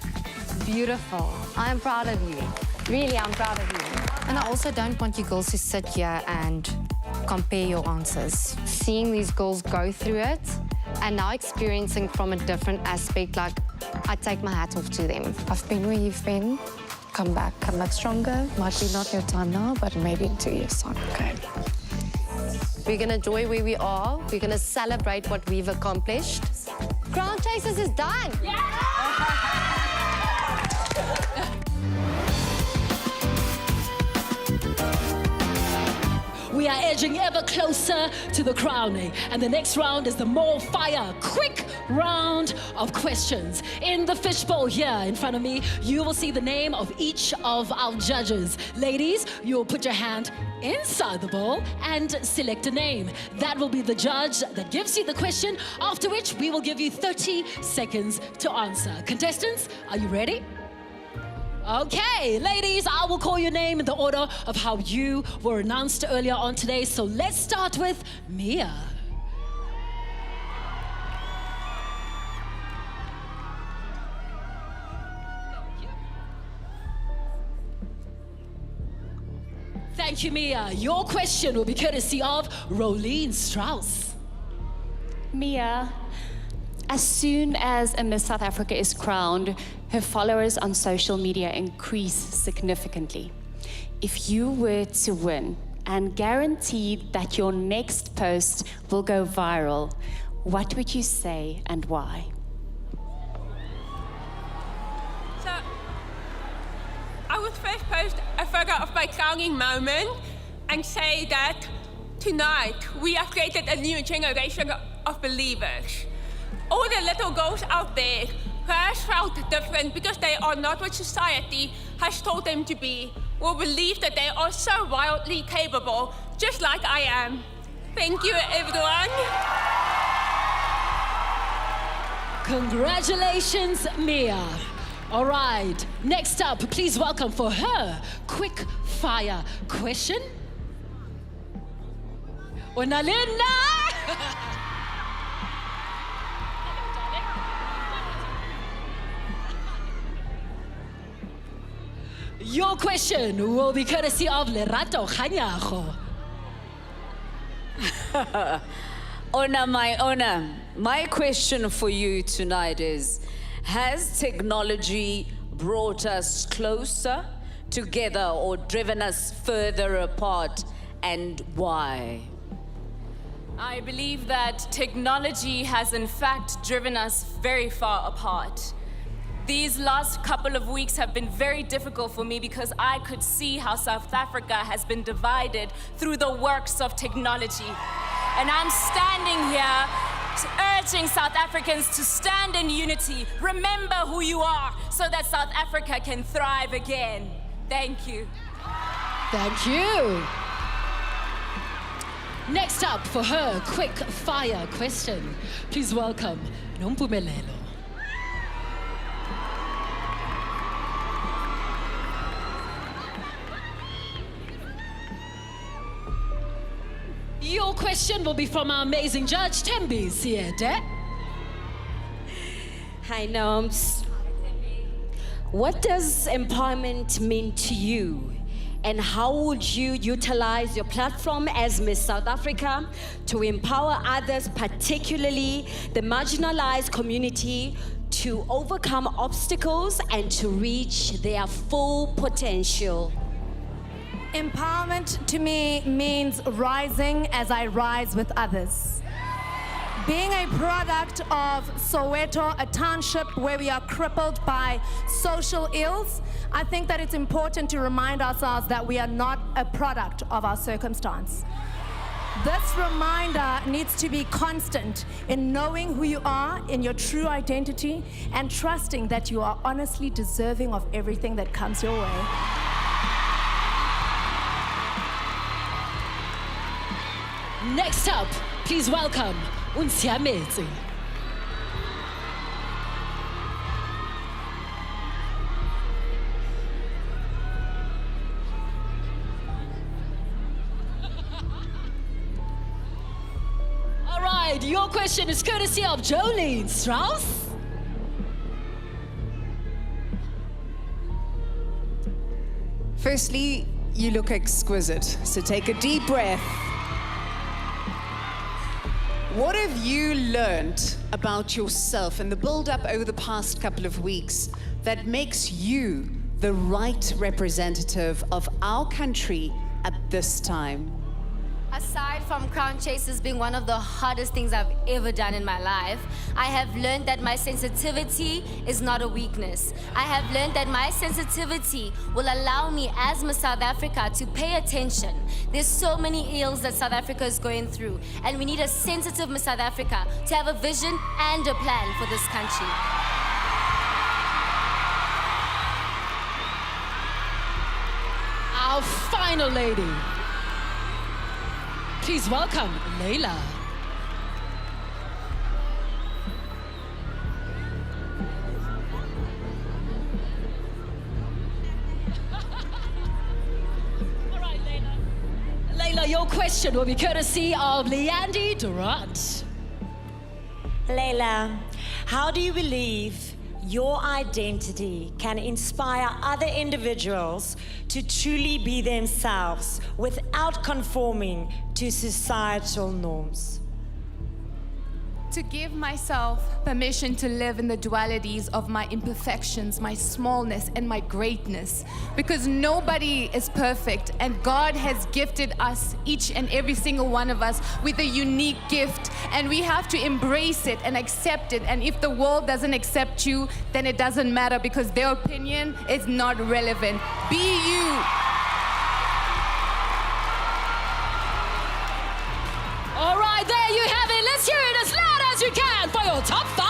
beautiful. I am proud of you. Really, I'm proud of you. And I also don't want you girls to sit here and compare your answers. Seeing these girls go through it and now experiencing from a different aspect, like, I take my hat off to them. I've been where you've been. Come back stronger. Might be not your time now, but maybe in 2 years' time, okay? We're gonna enjoy where we are. We're gonna celebrate what we've accomplished. Crown Chasers is done. We are edging ever closer to the crowning. And the next round is the more fire, quick round of questions. In the fishbowl here in front of me, you will see the name of each of our judges. Ladies, you'll put your hand inside the bowl and select a name. That will be the judge that gives you the question, after which we will give you 30 seconds to answer. Contestants, are you ready? Okay, ladies, I will call your name in the order of how you were announced earlier on today. So let's start with Mia. Thank you, Mia. Your question will be courtesy of Rolene Strauss. Mia, as soon as a Miss South Africa is crowned, her followers on social media increase significantly. If you were to win and guaranteed that your next post will go viral, what would you say and why? So, I would first post a photo of my crowning moment and say that tonight we have created a new generation of believers. All the little girls out there who have felt different because they are not what society has told them to be, will believe that they are so wildly capable, just like I am. Thank you, everyone. Congratulations, Mia. All right, next up, please welcome for her quick fire question, Onalenna. Your question will be courtesy of Lerato Khanyago. My question for you tonight is, has technology brought us closer together or driven us further apart, and why? I believe that technology has in fact driven us very far apart. These last couple of weeks have been very difficult for me because I could see how South Africa has been divided through the works of technology. And I'm standing here urging South Africans to stand in unity. Remember who you are so that South Africa can thrive again. Thank you. Thank you. Next up for her quick fire question, please welcome Nompumelelo. Your question will be from our amazing judge, Tembi Siede. Hi, Noms. What does empowerment mean to you? And how would you utilize your platform as Miss South Africa to empower others, particularly the marginalized community, to overcome obstacles and to reach their full potential? Empowerment to me means rising as I rise with others. Being a product of Soweto, a township where we are crippled by social ills, I think that it's important to remind ourselves that we are not a product of our circumstance. This reminder needs to be constant in knowing who you are, in your true identity, and trusting that you are honestly deserving of everything that comes your way. Next up, please welcome Unsiametse. All right, your question is courtesy of Jolene Strauss. Firstly, you look exquisite, so take a deep breath. What have you learned about yourself in the build-up over the past couple of weeks that makes you the right representative of our country at this time? Aside from crown chasers being one of the hardest things I've ever done in my life, I have learned that my sensitivity is not a weakness. I have learned that my sensitivity will allow me as Miss South Africa to pay attention. There's so many ills that South Africa is going through, and we need a sensitive Miss South Africa to have a vision and a plan for this country. Our final lady. Please welcome Layla. All right, Layla. Layla, your question will be courtesy of Leandy Durant. Layla, how do you believe your identity can inspire other individuals to truly be themselves without conforming to societal norms? To give myself permission to live in the dualities of my imperfections, my smallness, and my greatness. Because nobody is perfect, and God has gifted us, each and every single one of us, with a unique gift, and we have to embrace it and accept it. And if the world doesn't accept you, then it doesn't matter, because their opinion is not relevant. Be you. All right, there you have it. Let's hear it as loud as you can for your top 5.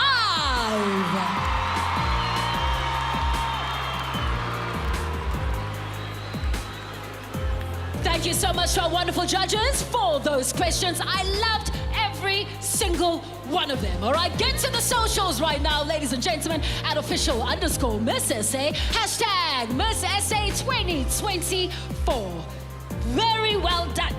Thank you so much to our wonderful judges for those questions. I loved every single one of them. All right, get to the socials right now, ladies and gentlemen, at @official_Miss SA, hashtag Miss SA 2024. Very well done.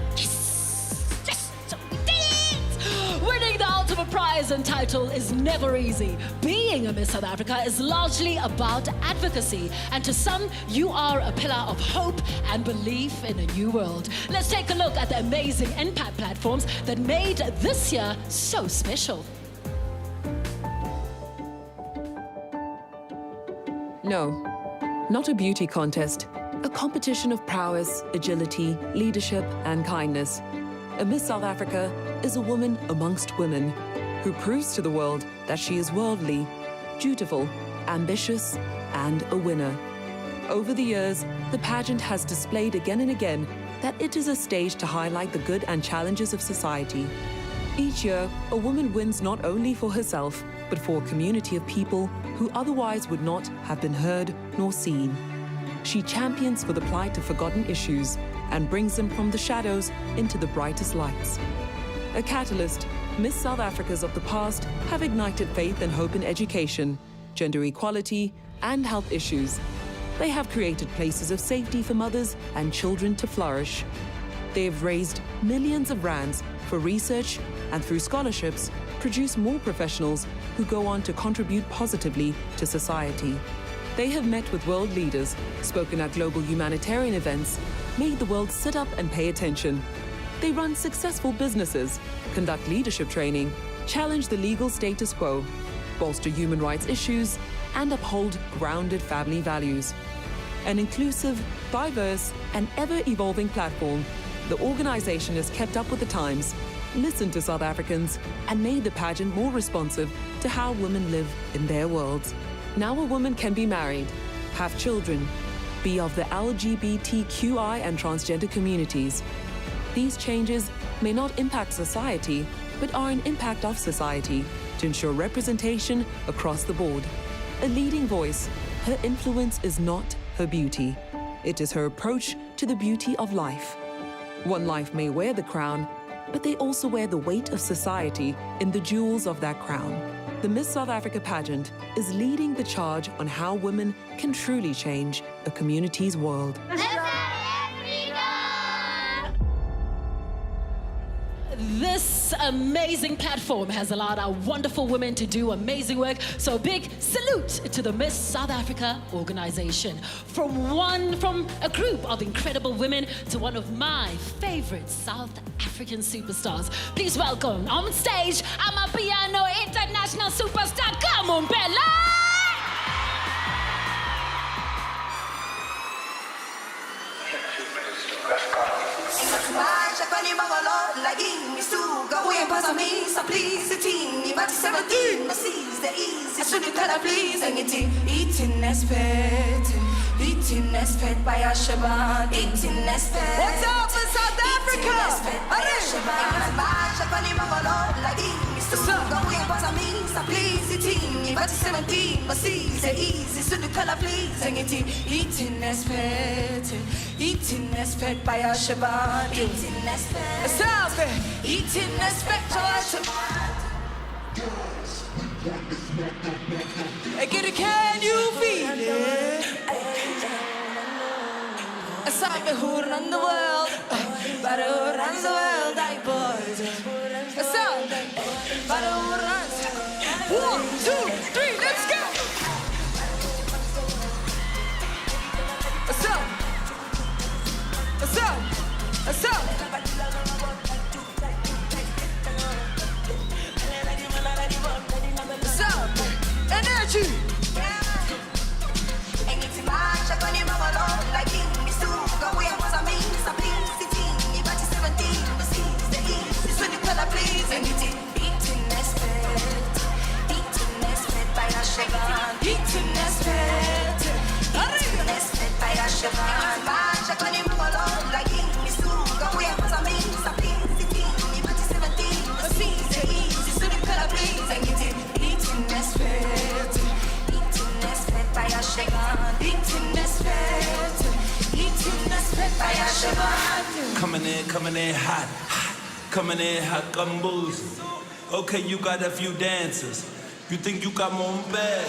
Winning the ultimate prize and title is never easy. Being a Miss South Africa is largely about advocacy. And to some, you are a pillar of hope and belief in a new world. Let's take a look at the amazing impact platforms that made this year so special. No, not a beauty contest. A competition of prowess, agility, leadership, and kindness. A Miss South Africa is a woman amongst women who proves to the world that she is worldly, dutiful, ambitious, and a winner. Over the years, the pageant has displayed again and again that it is a stage to highlight the good and challenges of society. Each year, a woman wins not only for herself, but for a community of people who otherwise would not have been heard nor seen. She champions for the plight of forgotten issues and brings them from the shadows into the brightest lights. A catalyst, Miss South Africas of the past have ignited faith and hope in education, gender equality, and health issues. They have created places of safety for mothers and children to flourish. They have raised millions of rands for research and through scholarships produce more professionals who go on to contribute positively to society. They have met with world leaders, spoken at global humanitarian events, made the world sit up and pay attention. They run successful businesses, conduct leadership training, challenge the legal status quo, bolster human rights issues, and uphold grounded family values. An inclusive, diverse, and ever-evolving platform, the organization has kept up with the times, listened to South Africans, and made the pageant more responsive to how women live in their worlds. Now a woman can be married, have children, be of the LGBTQI and transgender communities. These changes may not impact society, but are an impact of society to ensure representation across the board. A leading voice, her influence is not her beauty. It is her approach to the beauty of life. One life may wear the crown, but they also wear the weight of society in the jewels of that crown. The Miss South Africa pageant is leading the charge on how women can truly change a community's world. This amazing platform has allowed our wonderful women to do amazing work. So a big salute to the Miss South Africa organization. From a group of incredible women to one of my favorite South African superstars. Please welcome on stage, Amapiano international superstar, Nompumelelo! What's up in South Africa? Can you feel it? Sabe who runs the world? But who runs the world? I boys. But who runs? 1, 2, 3, let's go! Energy! Coming in hot, coming in hot gumboos. Okay, you got a few dancers. You think you got more bad?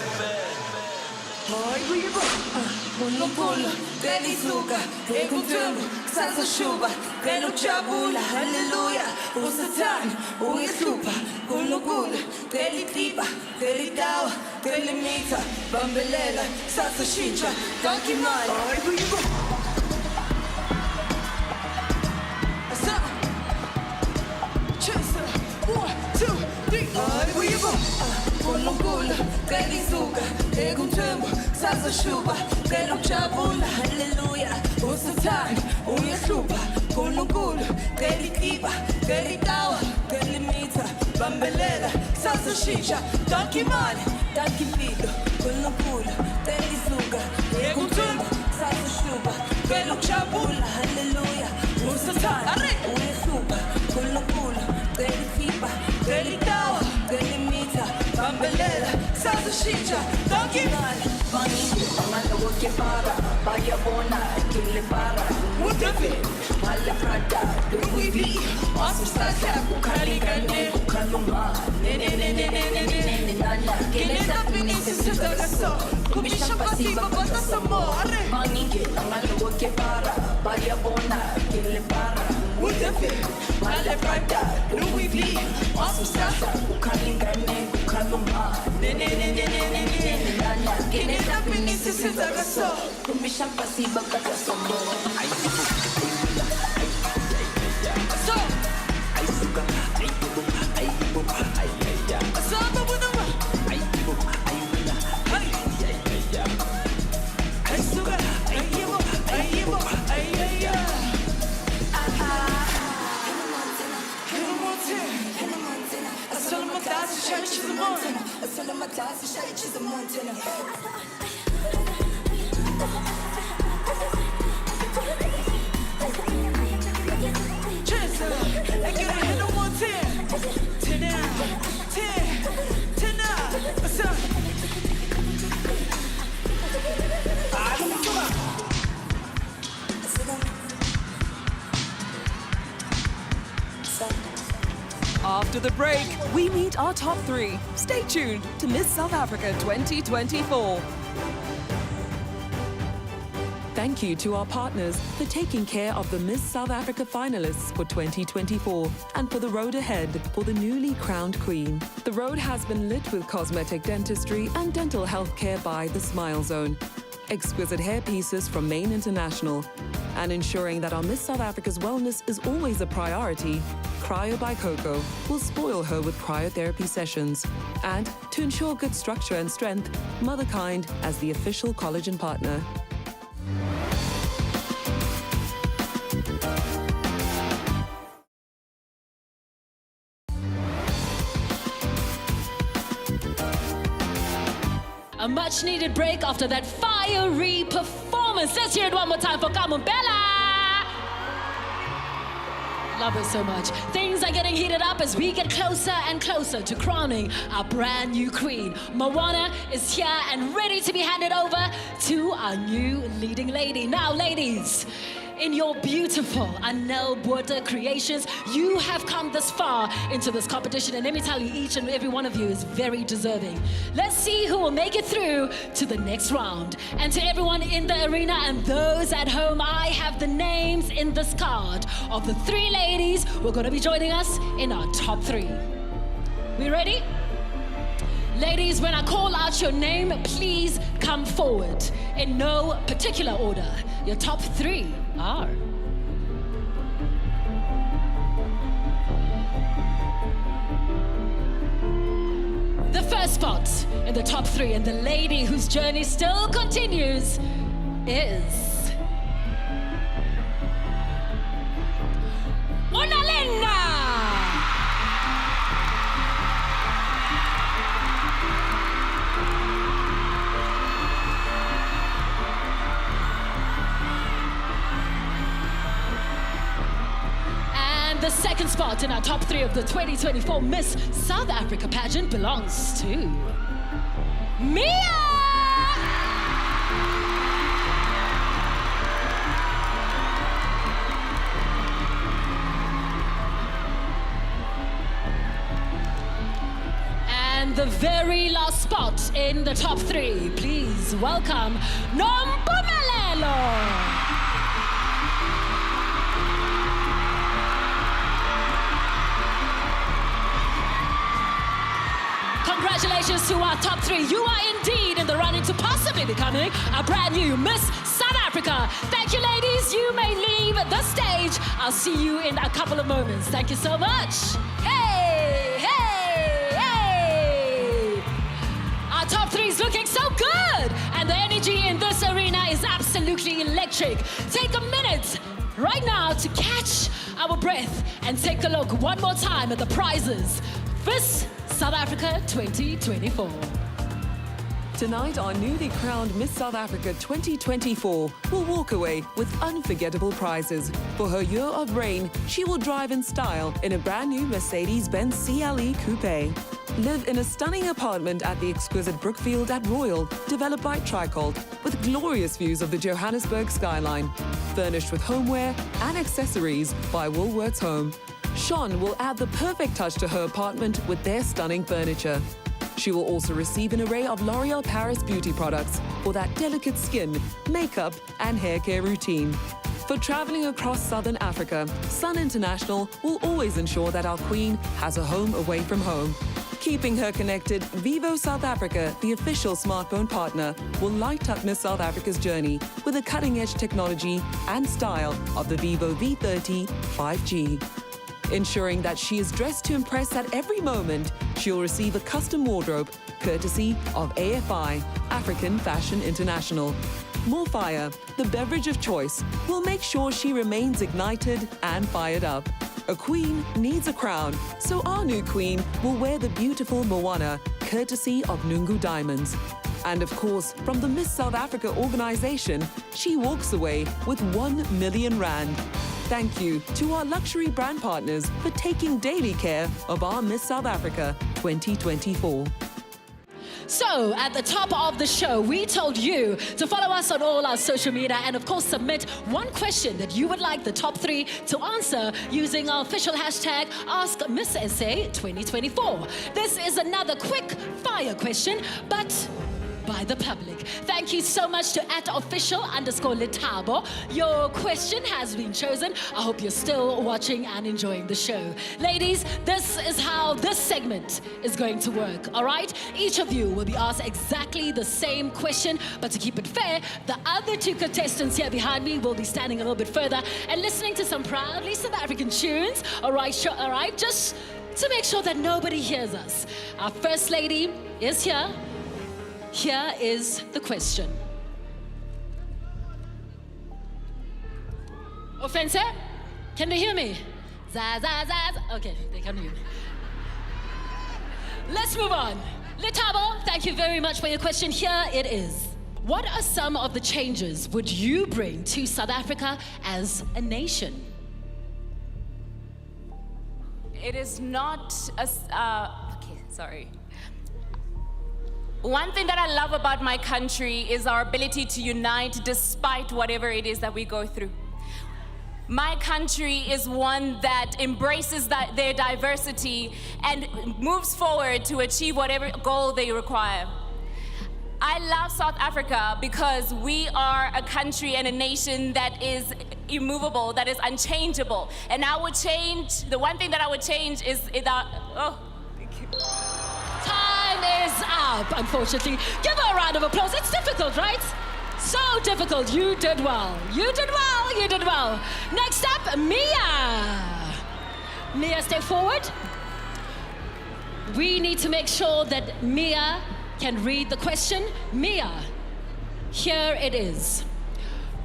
Unkulunkulu ngelisuka ekuthembu saseshuba ngelojabula haleluya usathane ungihlupha uNkulunkulu ngelitiba ngelitawa ngelimitha bambelela saseshintsha donkimali uNkulunkulu ngelisuka ekuthembu saseshuba ngelojabula haleluya usathane ungihlupha uNkulunkulu ngelitiba ngelitawa ngelimitha bambelela saseshintsha donkimali Takipilo, kulukula, telisuga, yekutumba, sasishuba, kelukchabula, hallelujah, musatana, uyesuba, kulukula, telifiba, telitawa, telimita, bambelela, sasishinja, takimali, bangi, amanda woke para, baya bona, kile para, mutepe, mala prada, Louis V, asusasa, kukaligane, kukaluma, Kinita pinisi sudagaso, kumisha pasiba bata samore. Mangi, amanda woke para, baya bona, kile para, mutepe, mala prada, Louis V, asusasa, kukaligane, kukaluma, Kinita pinisi sudagaso, kumisha pasiba bata samore. After the break, we meet our top three. Stay tuned to Miss South Africa 2024. Thank you to our partners for taking care of the Miss South Africa finalists for 2024 and for the road ahead for the newly crowned queen. The road has been lit with cosmetic dentistry and dental health care by the Smile Zone, exquisite hair pieces from Maine International, and ensuring that our Miss South Africa's wellness is always a priority. Cryo by Coco will spoil her with cryotherapy sessions. And to ensure good structure and strength, Motherkind as the official collagen partner. A much needed break after that fiery performance. Let's hear it one more time for Nompumelelo. Love it so much. Things are getting heated up as we get closer and closer to crowning our brand new queen. Maduna is here and ready to be handed over to our new leading lady. Now, ladies, in your beautiful Anel Border creations, you have come this far into this competition, and let me tell you, each and every one of you is very deserving. Let's see who will make it through to the next round. And to everyone in the arena and those at home, I have the names in this card of the three ladies who are going to be joining us in our top three. We ready? Ladies, when I call out your name, please come forward in no particular order. Your top three are... The first spot in the top three, and the lady whose journey still continues, is... Onalenna! The second spot in our top three of the 2024 Miss South Africa pageant belongs to Mia! And the very last spot in the top three, please welcome Nompumelelo! Congratulations to our top three. You are indeed in the running to possibly becoming a brand new Miss South Africa. Thank you, ladies. You may leave the stage. I'll see you in a couple of moments. Thank you so much. Hey, hey, hey. Our top three is looking so good. And the energy in this arena is absolutely electric. Take a minute right now to catch our breath and take a look one more time at the prizes. Miss South Africa 2024. Tonight, our newly crowned Miss South Africa 2024 will walk away with unforgettable prizes. For her year of reign, she will drive in style in a brand new Mercedes-Benz CLE Coupe. Live in a stunning apartment at the exquisite Brookfield at Royal, developed by Tricolt, with glorious views of the Johannesburg skyline. Furnished with homeware and accessories by Woolworths Home. Sean will add the perfect touch to her apartment with their stunning furniture. She will also receive an array of L'Oreal Paris beauty products for that delicate skin, makeup, and hair care routine. For traveling across Southern Africa, Sun International will always ensure that our Queen has a home away from home. Keeping her connected, Vivo South Africa, the official smartphone partner, will light up Miss South Africa's journey with the cutting-edge technology and style of the Vivo V30 5G. Ensuring that she is dressed to impress at every moment, she'll receive a custom wardrobe courtesy of AFI, African Fashion International. More Fire, the beverage of choice, will make sure she remains ignited and fired up. A queen needs a crown, so our new queen will wear the beautiful Moana, courtesy of Nungu Diamonds. And of course, from the Miss South Africa organization, she walks away with 1 million rand. Thank you to our luxury brand partners for taking daily care of our Miss South Africa 2024. So, at the top of the show, we told you to follow us on all our social media and, of course, submit one question that you would like the top 3 to answer using our official hashtag AskMissSA 2024. This is another quick fire question, but by the public. Thank you so much to @official_Letabo. Your question has been chosen. I hope you're still watching and enjoying the show. Ladies, this is how this segment is going to work, all right? Each of you will be asked exactly the same question, but to keep it fair, the other 2 contestants here behind me will be standing a little bit further and listening to some proudly South African tunes, all right, just to make sure that nobody hears us. Our first lady is here. Here is the question. Offense? Can they hear me? Okay, they can hear me. Let's move on. Letabo, thank you very much for your question. Here it is. What are some of the changes would you bring to South Africa as a nation? It is not a... okay, sorry. One thing that I love about my country is our ability to unite despite whatever it is that we go through. My country is one that embraces their diversity and moves forward to achieve whatever goal they require. I love South Africa because we are a country and a nation that is immovable, that is unchangeable. And I would change, the one thing that I would change is that, thank you. Time is up, unfortunately. Give her a round of applause. It's difficult, right? So difficult. You did well. You did well. You did well. Next up, Mia. Mia, step forward. We need to make sure that Mia can read the question. Mia, here it is.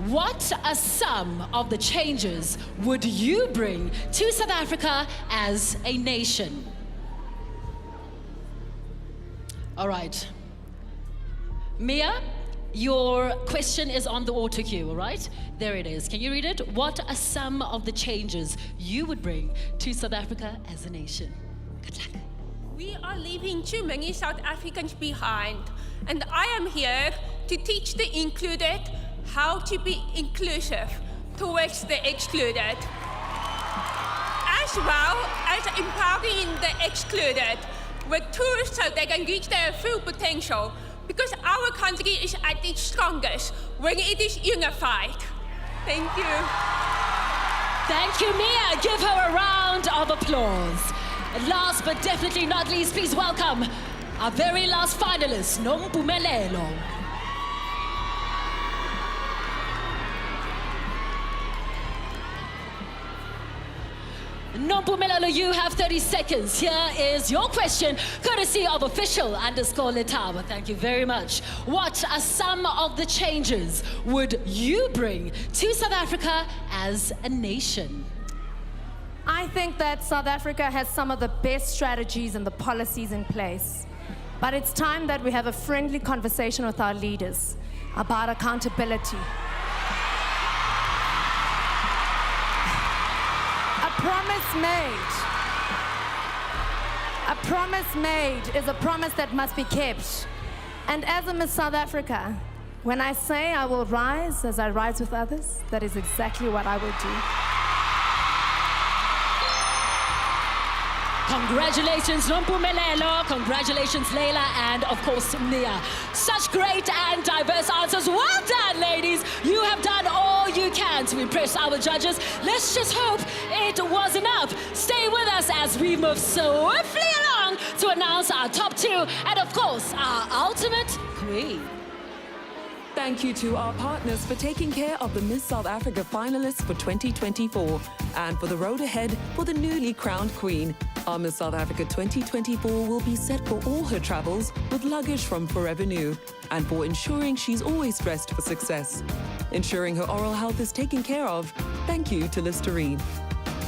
What are some of the changes would you bring to South Africa as a nation? All right. Mia, your question is on the auto cue, all right? There it is. Can you read it? What are some of the changes you would bring to South Africa as a nation? Good luck. We are leaving too many South Africans behind, and I am here to teach the included how to be inclusive towards the excluded, as well as empowering the excluded with tools so they can reach their full potential, because our country is at its strongest when it is unified. Thank you. Thank you, Mia. Give her a round of applause. And last but definitely not least, please welcome our very last finalist, Nompumelelo. Nompumelelo, you have 30 seconds. Here is your question, courtesy of official_Letabo. Thank you very much. What are some of the changes would you bring to South Africa as a nation? I think that South Africa has some of the best strategies and the policies in place. But it's time that we have a friendly conversation with our leaders about accountability. A promise made is a promise that must be kept. And as a Miss South Africa, when I say I will rise as I rise with others, that is exactly what I will do. Congratulations, Nompumelelo. Congratulations, Leila, and of course, Nia. Such great and diverse answers. Well done, ladies. You have done all you can to impress our judges. Let's just hope it was enough. Stay with us as we move swiftly along to announce our top 2 and, of course, our ultimate queen. Thank you to our partners for taking care of the Miss South Africa finalists for 2024 and for the road ahead for the newly crowned queen. Our Miss South Africa 2024 will be set for all her travels with luggage from Forever New and for ensuring she's always dressed for success. Ensuring her oral health is taken care of, thank you to Listerine.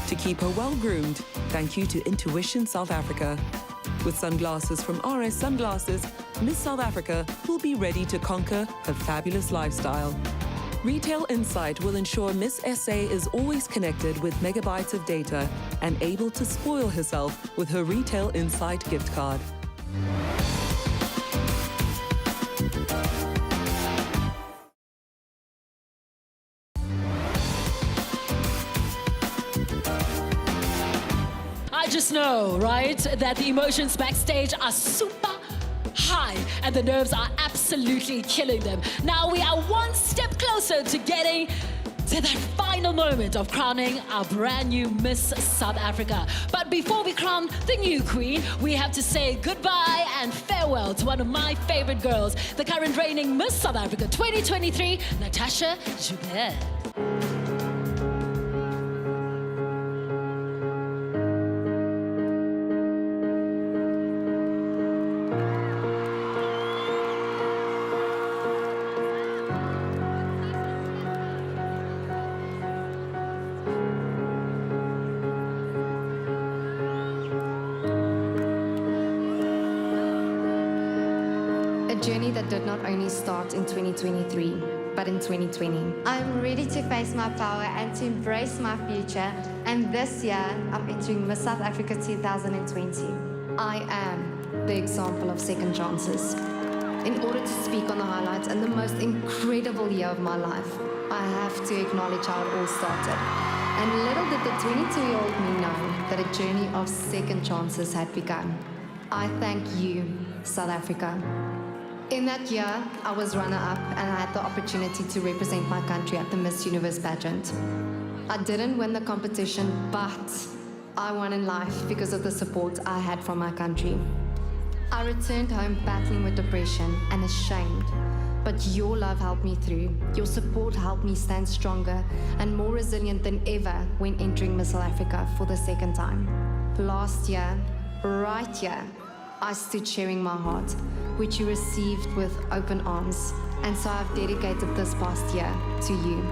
To keep her well-groomed, thank you to Intuition South Africa. With sunglasses from RS Sunglasses, Miss South Africa will be ready to conquer her fabulous lifestyle. Retail Insight will ensure Miss SA is always connected with megabytes of data and able to spoil herself with her Retail Insight gift card. I just know, right, that the emotions backstage are super high and the nerves are absolutely killing them. Now we are one step closer to getting to that final moment of crowning our brand new Miss South Africa. But before we crown the new queen, we have to say goodbye and farewell to one of my favorite girls, the current reigning Miss South Africa 2023, Natasha Joubert. Journey that did not only start in 2023, but in 2020. I'm ready to face my power and to embrace my future. And this year, I'm entering Miss South Africa 2020. I am the example of second chances. In order to speak on the highlights and the most incredible year of my life, I have to acknowledge how it all started. And little did the 22-year-old me know that a journey of second chances had begun. I thank you, South Africa. In that year, I was runner-up and I had the opportunity to represent my country at the Miss Universe pageant. I didn't win the competition, but I won in life because of the support I had from my country. I returned home battling with depression and ashamed, but your love helped me through. Your support helped me stand stronger and more resilient than ever when entering Miss South Africa for the second time. Last year, right here, I stood sharing my heart, which you received with open arms, and so I've dedicated this past year to you.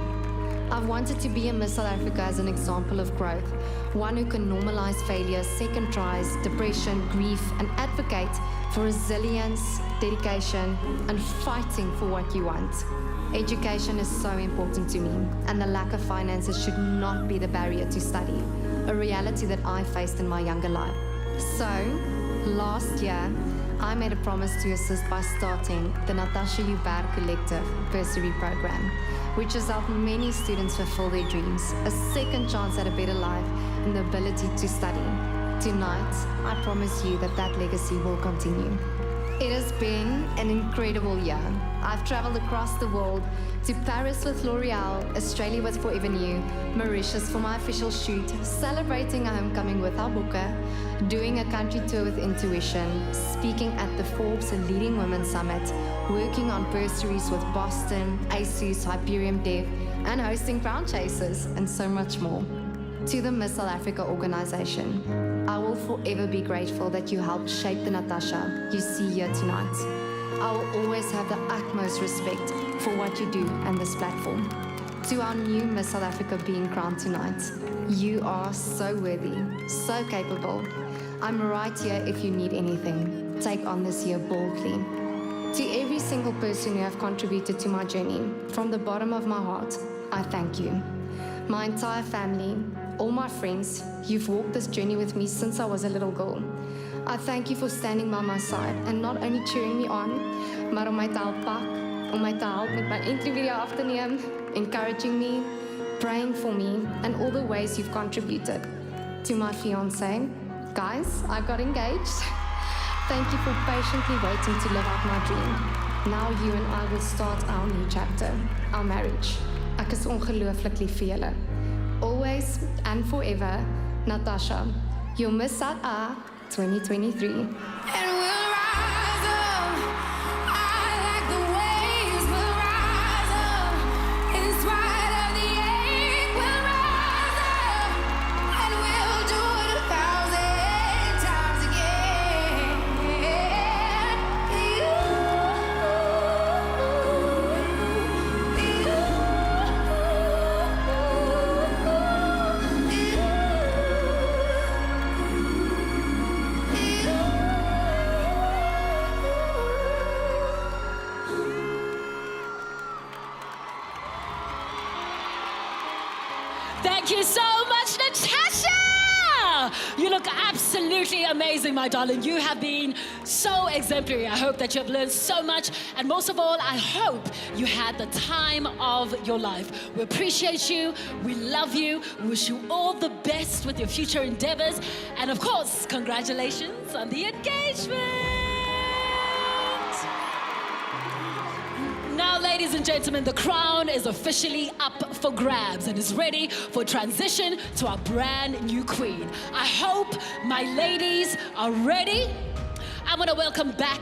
I've wanted to be a Miss South Africa as an example of growth, one who can normalize failure, second tries, depression, grief, and advocate for resilience, dedication, and fighting for what you want. Education is so important to me, and the lack of finances should not be the barrier to study, a reality that I faced in my younger life. So, last year, I made a promise to assist by starting the Natasha Joubert Collective Bursary Program, which has helped many students fulfill their dreams, a second chance at a better life, and the ability to study. Tonight, I promise you that that legacy will continue. It has been an incredible year. I've traveled across the world to Paris with L'Oreal, Australia with Forever New, Mauritius for my official shoot, celebrating a homecoming with our booker, doing a country tour with Intuition, speaking at the Forbes Leading Women Summit, working on bursaries with Boston, ASUS, Hyperion Dev, and hosting crown chases, and so much more. To the Miss South Africa organization, I will forever be grateful that you helped shape the Natasha you see here tonight. I will always have the utmost respect for what you do and this platform. To our new Miss South Africa being crowned tonight, you are so worthy, so capable. I'm right here if you need anything. take on this year boldly. To every single person who have contributed to my journey, from the bottom of my heart, I thank you. My entire family, all my friends, you've walked this journey with me since I was a little girl. I thank you for standing by my side and not only cheering me on, maar om my te help pak, om my te help met my entry video af te neem, encouraging me, praying for me, and all the ways you've contributed. To my fiancé, guys, I got engaged. Thank you for patiently waiting to live out my dream. Now you and I will start our new chapter, our marriage. Ek is ongelooflik lief vir julle. Always and forever, Natasha, your Miss South Africa 2023. And we'll rise up. I like the waves. We'll rise up. In spite of the ache, we'll rise up. And we'll do it 1,000 times again. Thank you so much, Natasha! You look absolutely amazing, my darling. You have been so exemplary. I hope that you have learned so much. And most of all, I hope you had the time of your life. We appreciate you. We love you. We wish you all the best with your future endeavors. And of course, congratulations on the engagement. Now, ladies and gentlemen, the crown is officially up for grabs and is ready for transition to our brand new queen. I hope my ladies are ready. I'm going to welcome back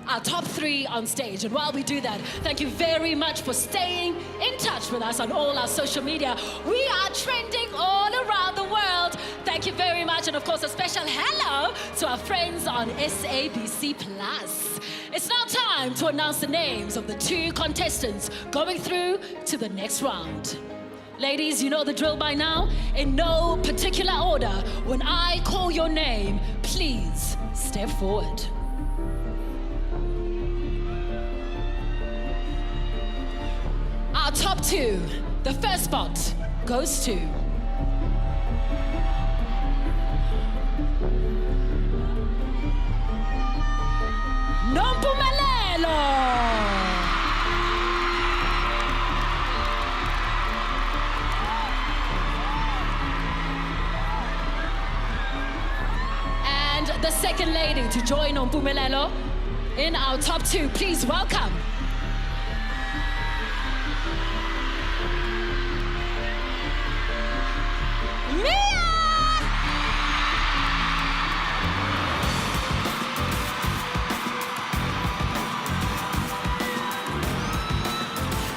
our top three on stage. And while we do that, thank you very much for staying in touch with us on all our social media. We are trending all around the world. Thank you very much. And of course, a special hello to our friends on SABC+. It's now time to announce the names of the two contestants going through to the next round. Ladies, you know the drill by now. In no particular order, when I call your name, please step forward. Our top two, the first spot goes to Nompumelelo. And the second lady to join Nompumelelo in our top two, please welcome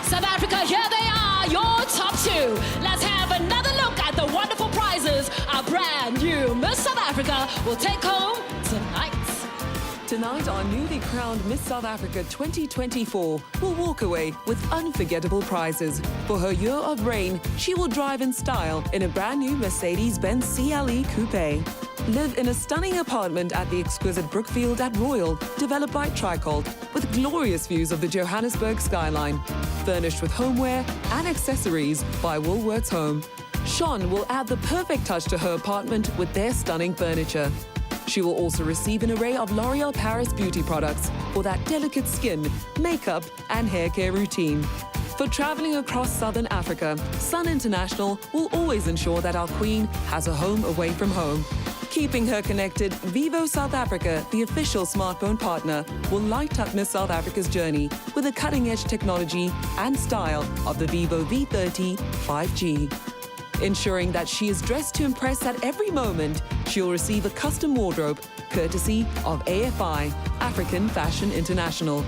South Africa, here they are, your top two. Let's have another look at the wonderful prizes our brand new Miss South Africa will take home tonight. Tonight, our newly crowned Miss South Africa 2024 will walk away with unforgettable prizes. For her year of reign, she will drive in style in a brand new Mercedes-Benz CLE Coupe. Live in a stunning apartment at the exquisite Brookfield at Royal, developed by Tricolt, with glorious views of the Johannesburg skyline. Furnished with homeware and accessories by Woolworths Home. Sean will add the perfect touch to her apartment with their stunning furniture. She will also receive an array of L'Oreal Paris beauty products for that delicate skin, makeup, and hair care routine. For traveling across Southern Africa, Sun International will always ensure that our queen has a home away from home. Keeping her connected, Vivo South Africa, the official smartphone partner, will light up Miss South Africa's journey with the cutting-edge technology and style of the Vivo V30 5G. Ensuring that she is dressed to impress at every moment, she'll receive a custom wardrobe courtesy of AFI, African Fashion International.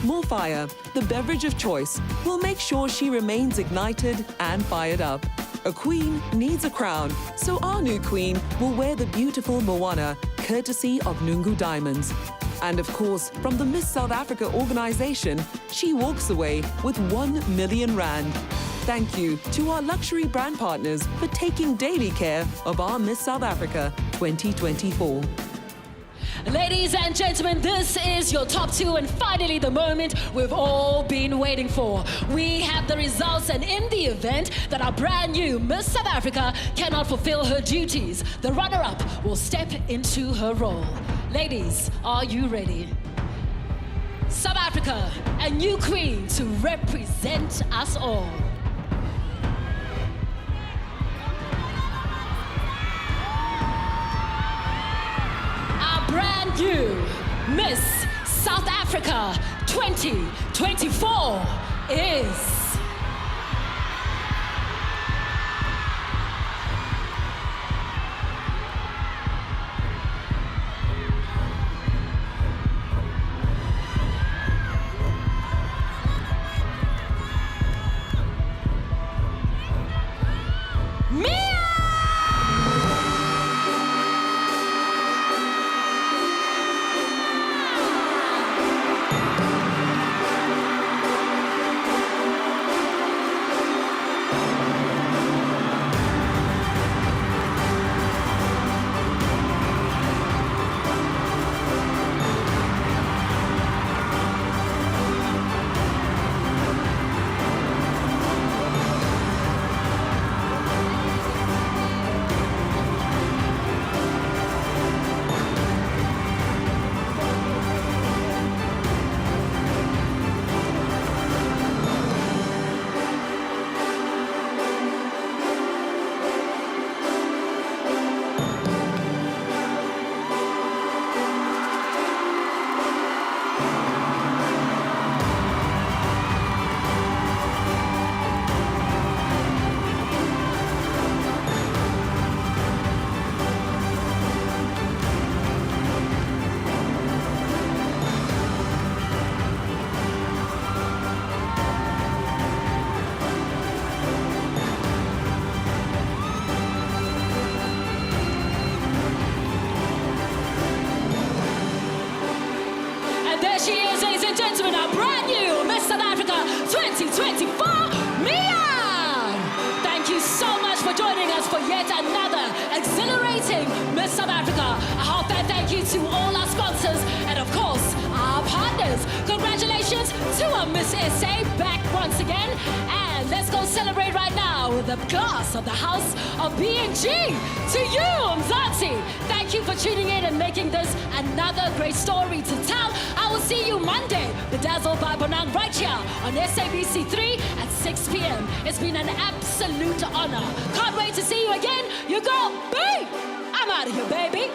More Fire, the beverage of choice, will make sure she remains ignited and fired up. A queen needs a crown, so our new queen will wear the beautiful Moana, courtesy of Nungu Diamonds. And of course, from the Miss South Africa organization, she walks away with 1 million rand. Thank you to our luxury brand partners for taking daily care of our Miss South Africa 2024. Ladies and gentlemen, this is your top two and finally the moment we've all been waiting for. We have the results, and in the event that our brand new Miss South Africa cannot fulfill her duties, the runner-up will step into her role. Ladies, are you ready? South Africa, a new queen to represent us all. Brand new Miss South Africa 2024 is... There she is, ladies and gentlemen, our brand new Miss South Africa 2024, Mia! Thank you so much for joining us for yet another exhilarating Miss South Africa. A heartfelt thank you to all our sponsors and, of course, our partners. Congratulations to our Miss SA back once again. And let's go celebrate right now with the glass of the House of B&G. To you, Mzansi. Thank you for tuning in and making this another great story to tell. I will see you Monday, Bedazzled by Bonang, right here on SABC3 at 6 p.m. It's been an absolute honor. Can't wait to see you again. You go, B! I'm out of here, baby.